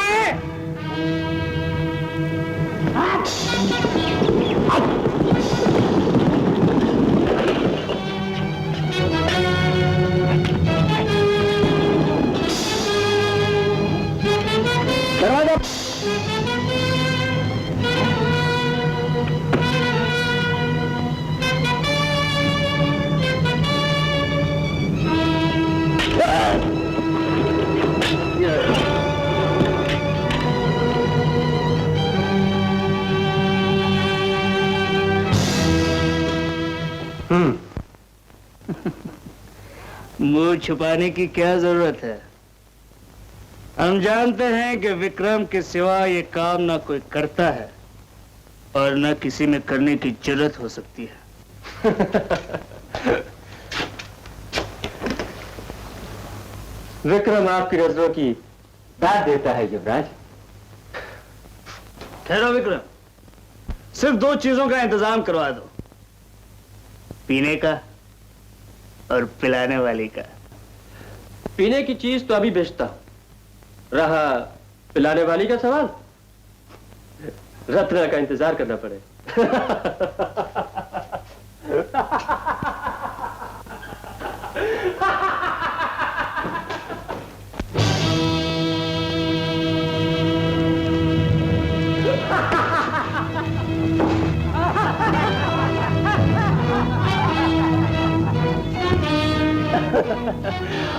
दरवाजा मुंह छुपाने की क्या जरूरत है? हम जानते हैं कि विक्रम के सिवा ये काम ना कोई करता है और न किसी में करने की जरूरत हो सकती है। विक्रम आपकी नजरों की दाद देता है युवराज। ठहरो विक्रम, सिर्फ दो चीजों का इंतजाम करवा दो, पीने का और पिलाने वाली का। पीने की चीज तो अभी भेजता हूं, रहा पिलाने वाली का सवाल, रत्ना का इंतजार करना पड़े।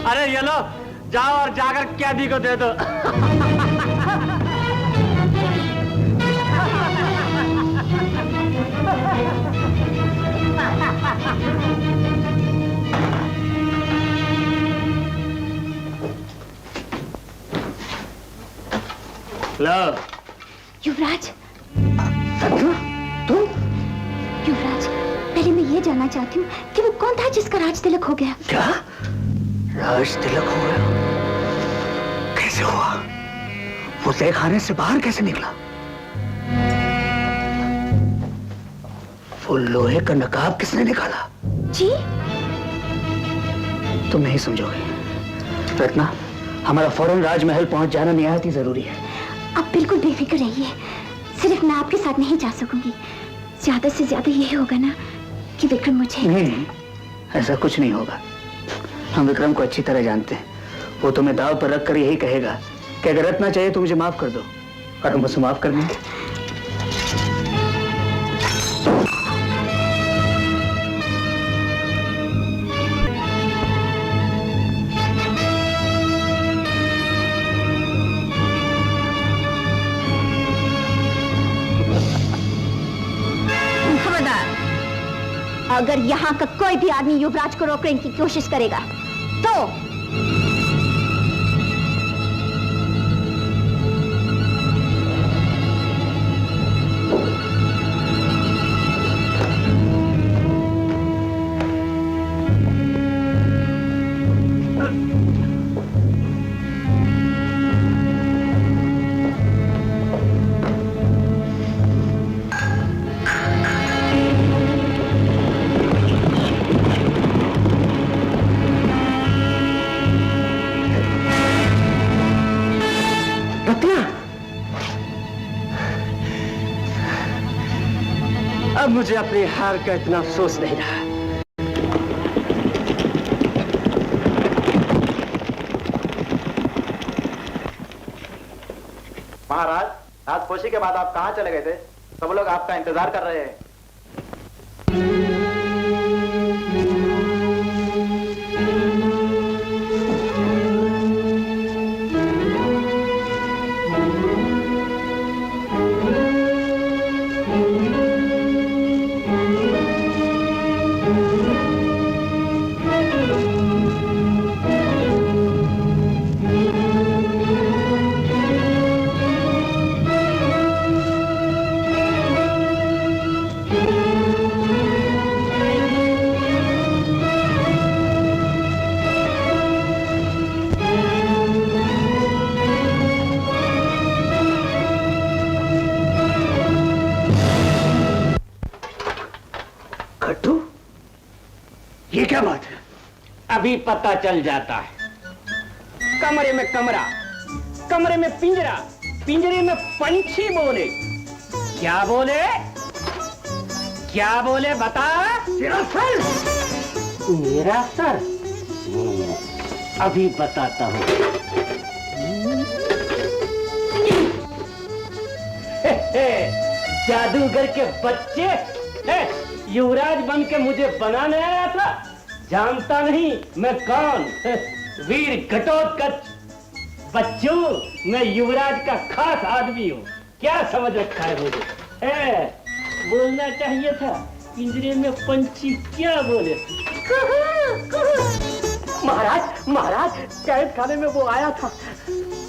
अरे ये लो, जाओ और जाकर कैदी को दे दो। लो। युवराज, तुम? युवराज, पहले मैं ये जानना चाहती हूँ कि वो कौन था जिसका राज तिलक हो गया? क्या? राज तिलक हो गया? कैसे हुआ? वो तहखाने से बाहर कैसे निकला? वो लोहे का नकाब किसने निकाला? जी? तुम नहीं समझोगे रत्ना, हमारा फौरन राजमहल पहुंच जाना निहायत ही जरूरी है। आप बिल्कुल बेफिक्र रहिए, सिर्फ मैं आपके साथ नहीं जा सकूंगी। ज्यादा से ज्यादा यही होगा ना कि विक्रम मुझे... नहीं, ऐसा कुछ नहीं होगा। हम विक्रम को अच्छी तरह जानते हैं। वो तुम्हें दाव पर रख कर यही कहेगा कि अगर रत्ना चाहिए तो मुझे माफ कर दो, और हम उसे माफ कर देंगे। अगर यहाँ का कोई भी आदमी युवराज को रोकने की कोशिश करेगा तो अब मुझे अपनी हार का इतना अफसोस नहीं रहा। महाराज, राजपोशी के बाद आप कहाँ चले गए थे? सब लोग आपका इंतजार कर रहे हैं। अभी पता चल जाता है। कमरे में कमरा, कमरे में पिंजरा, पिंजरे में पंछी बोले। क्या बोले? क्या बोले बता? तेरा सर। मेरा सर? अभी बताता हूं। जादूगर के बच्चे, युवराज बन के मुझे बनाने आया था। जानता नहीं मैं कौन? वीर घटोत्कच। बच्चों, मैं युवराज का खास आदमी हूँ। क्या समझ रखा है मुझे? बोलना चाहिए था, पिंजरे में पंछी क्या बोले? महाराज, महाराज, कैद खाने में वो आया था।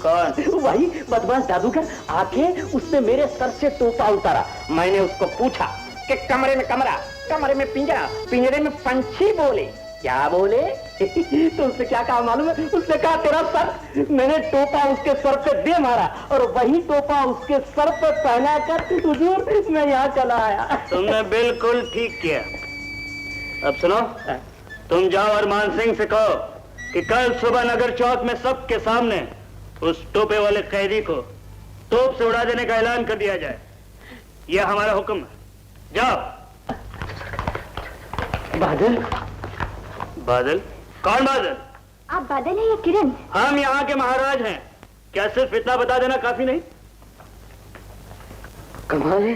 कौन? वही बदमाश जादूगर। आके उसने मेरे सर से टोपा उतारा। मैंने उसको पूछा कि कमरे में कमरा, कमरे में पिंजरा, पिंजरे में पंछी बोले। क्या बोले? तो उसने क्या कहा मालूम है? उसने कहा तेरा सर। मैंने टोपा उसके सर पे दे मारा और वही टोपा उसके सर पे पहना कर हुजूर मैं यहाँ चला आया। तुमने बिल्कुल ठीक किया। अब सुनो, तुम जाओ और मान सिंह से कहो कि कल सुबह नगर चौक में सबके सामने उस टोपे वाले कैदी को तोप से उड़ा देने का ऐलान कर दिया जाए। यह हमारा हुक्म है। जाओ। बादल? बादल? कौन बादल? आप बादल हैं या किरण? हम यहाँ के महाराज हैं। क्या सिर्फ इतना बता देना काफी नहीं? कमाल है।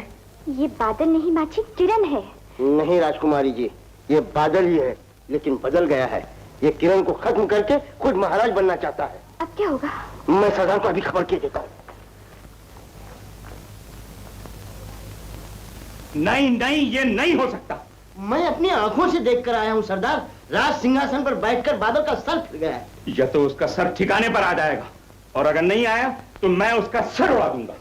ये बादल नहीं माची, किरण है। नहीं राजकुमारी जी, ये बादल ही है, लेकिन बदल गया है। ये किरण को खत्म करके खुद महाराज बनना चाहता है। अब क्या होगा? मैं सरदार को अभी खबर किए देता हूँ। नहीं नहीं, ये नहीं हो सकता। मैं अपनी आंखों से देख कर आया हूँ सरदार। राज सिंहासन पर बैठकर बादल का सर फिर गया है। या तो उसका सर ठिकाने पर आ जाएगा, और अगर नहीं आया तो मैं उसका सर उड़ा दूंगा।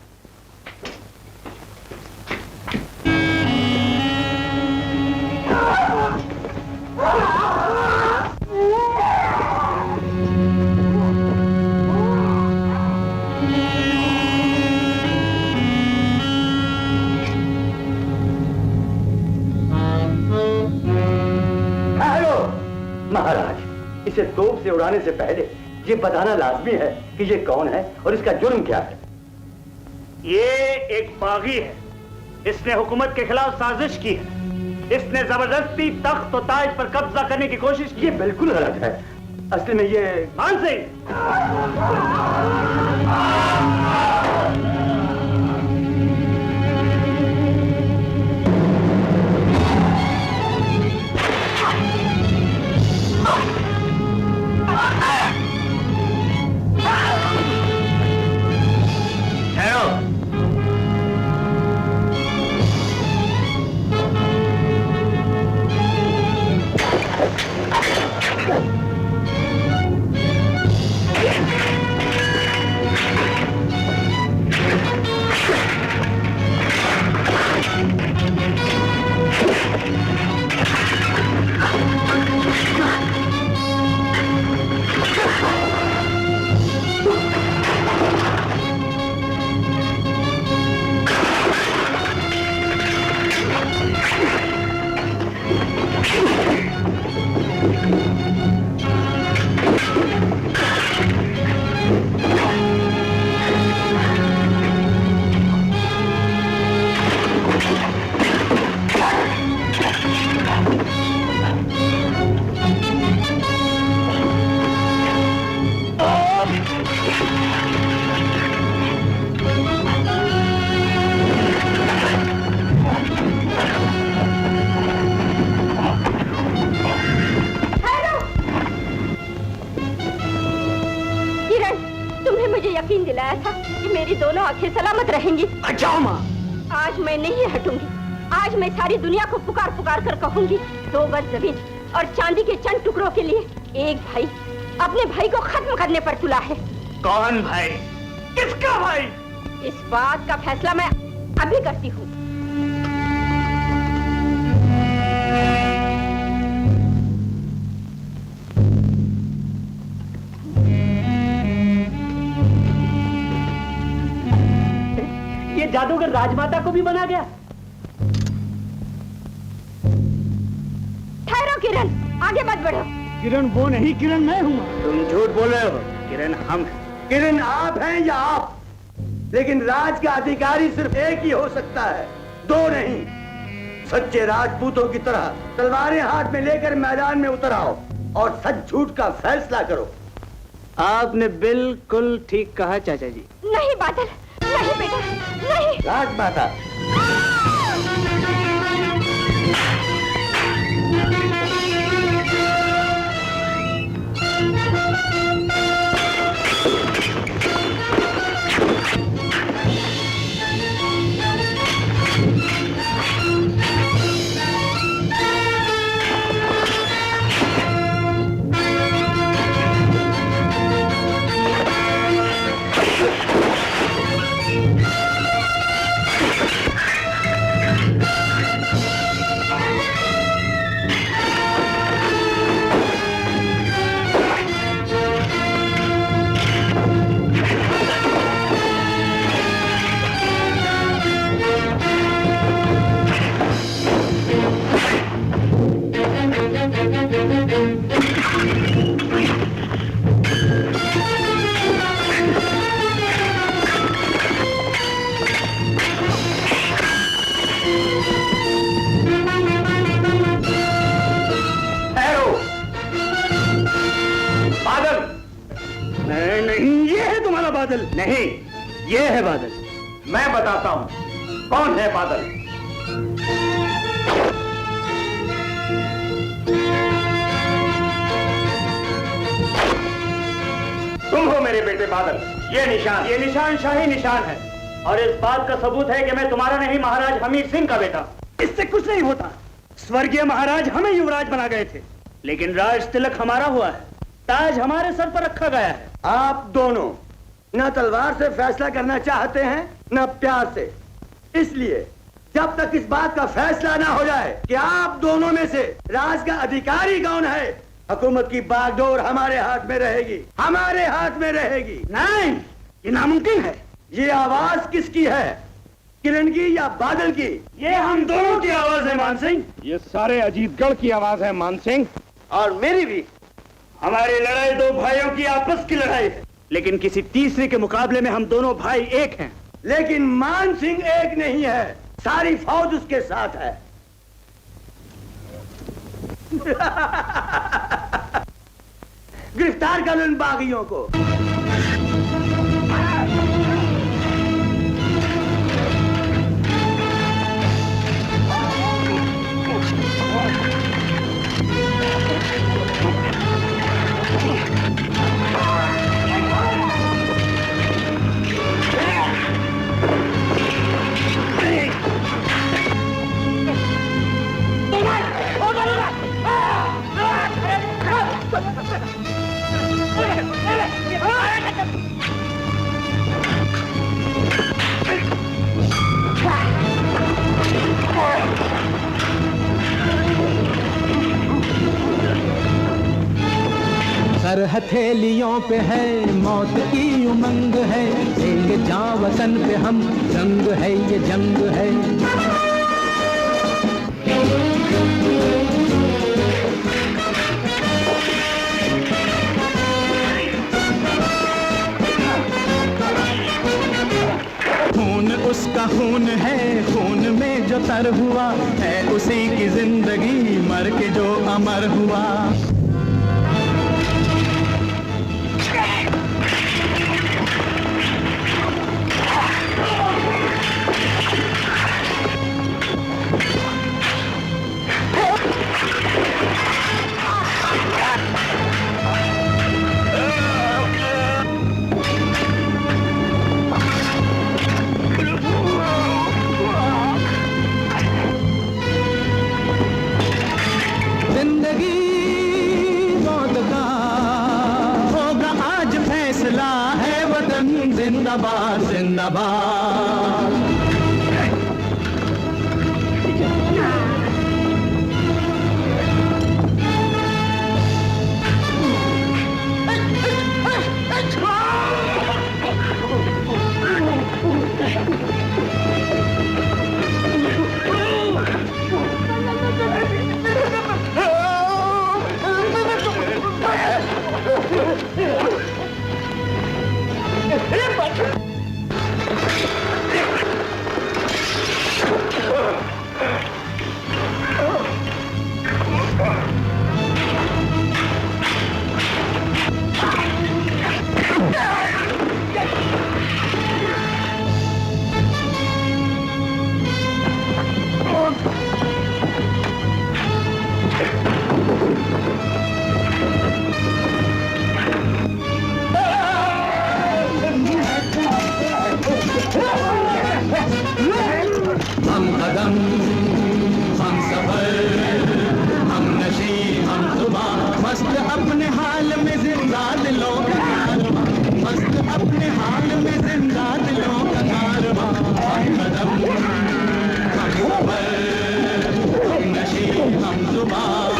महाराज, इसे तोप से उड़ाने से पहले ये बताना लाजमी है कि ये कौन है और इसका जुर्म क्या है। ये एक बागी है। इसने हुकूमत के खिलाफ साजिश की है। इसने जबरदस्ती तख्त और ताज पर कब्जा करने की कोशिश की। ये बिल्कुल गलत है। असली में ये मान सिंह, यकीन दिलाया था कि मेरी दोनों आंखें सलामत रहेंगी। अच्छा माँ, आज मैं नहीं हटूंगी। आज मैं सारी दुनिया को पुकार पुकार कर कहूंगी, 2 गज जमीन और चांदी के चंद टुकड़ों के लिए एक भाई अपने भाई को खत्म करने पर तुला है। कौन भाई? किसका भाई? इस बात का फैसला मैं अभी करती हूँ। ये जादूगर राजमाता को भी बना गया। ठहरो किरण, आगे मत बढ़ो। किरण वो नहीं, किरण मैं हूँ। तुम झूठ बोल रहे हो, किरण हम हैं। किरण आप हैं या आप? लेकिन राज का अधिकारी सिर्फ एक ही हो सकता है, दो नहीं। सच्चे राजपूतों की तरह तलवारें हाथ में लेकर मैदान में उतर आओ और सच झूठ का फैसला करो। आपने बिल्कुल ठीक कहा चाचा जी। नहीं बादल, नहीं बेटा, नहीं। राजमाता, बादल? नहीं, ये है बादल। मैं बताता हूं कौन है बादल। तुम हो मेरे बेटे बादल। ये निशान शाही निशान है और इस बात का सबूत है कि मैं तुम्हारा नहीं, महाराज हमीर सिंह का बेटा। इससे कुछ नहीं होता। स्वर्गीय महाराज हमें युवराज बना गए थे, लेकिन राज तिलक हमारा हुआ है, ताज हमारे सर पर रखा गया है। आप दोनों न तलवार से फैसला करना चाहते हैं न प्यार से, इसलिए जब तक इस बात का फैसला ना हो जाए कि आप दोनों में से राज का अधिकारी कौन है, हुकूमत की बागडोर हमारे हाथ में रहेगी, हमारे हाथ में रहेगी। नहीं, ये नामुमकिन है। ये आवाज किसकी है, किरण की या बादल की? ये हम दोनों की आवाज है मान सिंह। ये सारे अजीतगढ़ की आवाज है मान सिंह। और मेरी भी। हमारी लड़ाई दो भाइयों की आपस की लड़ाई है, लेकिन किसी तीसरे के मुकाबले में हम दोनों भाई एक हैं। लेकिन मान सिंह एक नहीं है, सारी फौज उसके साथ है। गिरफ्तार कर उन बागियों को। सर हथेलियों पे है मौत की उमंग है, देंगे जां वतन पे हम, जंग है ये जंग है। खून उसका खून है, खून में जो तर हुआ है उसी की जिंदगी, मर के जो अमर हुआ। जिंदाबाद जिंदाबाद। हम कदम हम सफर हम नशी हम जुबान मस्त अपने हाल में जिंदा दिलों का कारवां मस्त अपने हाल में जिंदा दिलों का कारवां हम कदम हम सफर हम नशी हम जुबान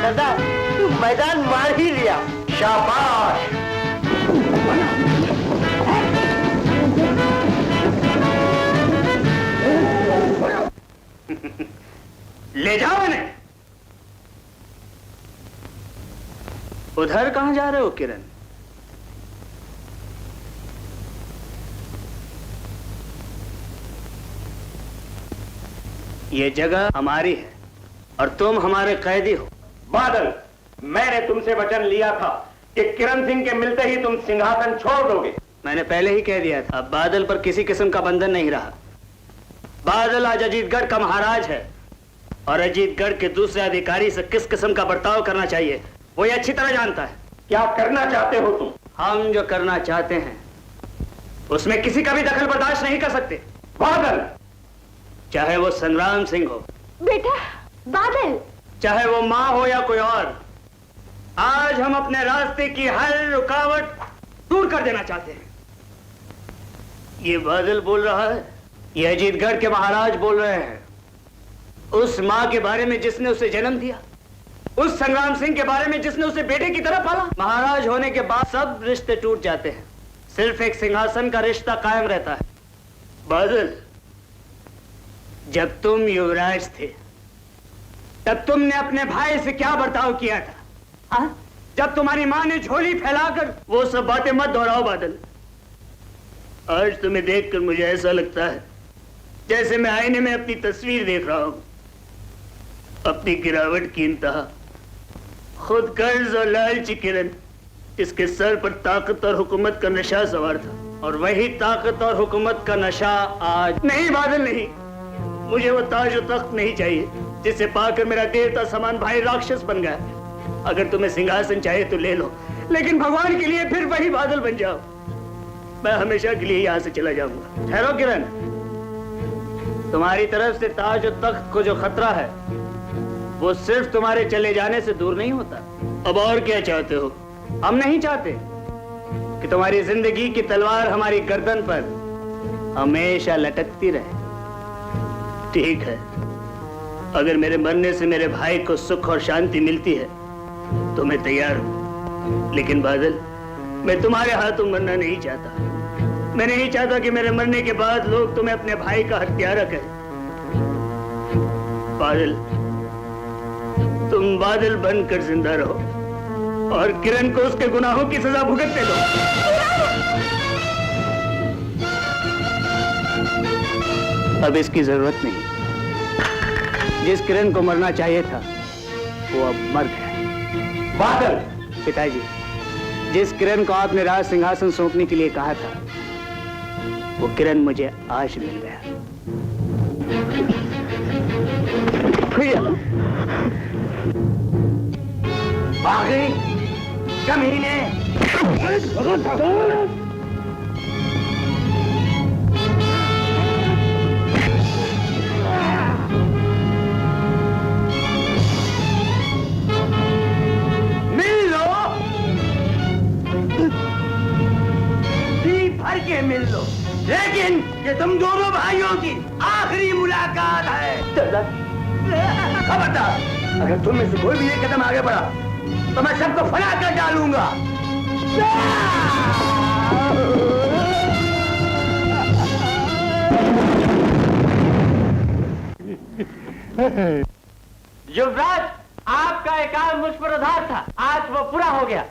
सरदार तू मैदान मार ही लिया। शाबाश। ले जाओ इन्हें। उधर कहां जा रहे हो किरण? ये जगह हमारी है और तुम हमारे कैदी हो। बादल, मैंने तुमसे वचन लिया था कि किरण सिंह के मिलते ही तुम सिंहासन छोड़ दोगे। मैंने पहले ही कह दिया था, अब बादल पर किसी किस्म का बंधन नहीं रहा। बादल आज अजीतगढ़ का महाराज है और अजीतगढ़ के दूसरे अधिकारी से किस किस्म का बर्ताव करना चाहिए वो ये अच्छी तरह जानता है। क्या करना चाहते हो तुम? हम जो करना चाहते हैं उसमें किसी का भी दखल बर्दाश्त नहीं कर सकते। बादल, चाहे वो संग्राम सिंह हो, बेटा बादल, चाहे वो माँ हो या कोई और, आज हम अपने रास्ते की हर रुकावट दूर कर देना चाहते हैं। ये बादल बोल रहा है, ये अजीतगढ़ के महाराज बोल रहे हैं। उस माँ के बारे में जिसने उसे जन्म दिया, उस संग्राम सिंह के बारे में जिसने उसे बेटे की तरह पाला। महाराज होने के बाद सब रिश्ते टूट जाते हैं, सिर्फ एक सिंहासन का रिश्ता कायम रहता है। बादल, जब तुम युवराज थे तब तुमने अपने भाई से क्या बर्ताव किया था? हाँ? जब तुम्हारी माँ ने झोली फैलाकर, वो सब बातें मत दोहराओ बादल। आज तुम्हें देखकर मुझे ऐसा लगता है जैसे मैं आईने में अपनी तस्वीर देख रहा हूं। अपनी गिरावट की इंतहा, खुद कर्ज और लालची किरण, इसके सर पर ताकत और हुकूमत का नशा सवार था, और वही ताकत और हुकूमत का नशा आज। नहीं बादल नहीं, मुझे वो ताज और तख्त नहीं चाहिए जिसे पाकर मेरा देवता समान भाई राक्षस बन गया। अगर तुम्हें सिंहासन चाहिए तो ले लो, लेकिन भगवान के लिए फिर वही बादल बन जाओ। मैं हमेशा के लिए यहां से चला जाऊंगा। ठहरो किरण, तुम्हारी तरफ से ताज और तख्त को जो खतरा है वो सिर्फ तुम्हारे चले जाने से दूर नहीं होता। अब और क्या चाहते हो? हम नहीं चाहते कि तुम्हारी जिंदगी की तलवार हमारी गर्दन पर हमेशा लटकती रहे। ठीक है, अगर मेरे मरने से मेरे भाई को सुख और शांति मिलती है तो मैं तैयार हूं, लेकिन बादल, मैं तुम्हारे हाथों मरना नहीं चाहता। मैं नहीं चाहता कि मेरे मरने के बाद लोग तुम्हें अपने भाई का हत्यारा कहें। बादल, तुम बादल बनकर जिंदा रहो और किरण को उसके गुनाहों की सजा भुगतने दो। अब इसकी जरूरत नहीं। जिस किरण को मरना चाहिए था वो अब मर गया। बादल, पिताजी, जिस किरण को आपने राज सिंहासन सौंपने के लिए कहा था वो किरण मुझे आज मिल गया। भागे कमीने। भर के मिल लो, लेकिन ये तुम दोनों भाइयों की आखिरी मुलाकात है। खबरदार, अगर तुम में से कोई भी एक कदम आगे बढ़ा तो मैं सबको फना कर डालूंगा। युवराज, आपका एक काम मुझ पर उधार था, आज वो पूरा हो गया।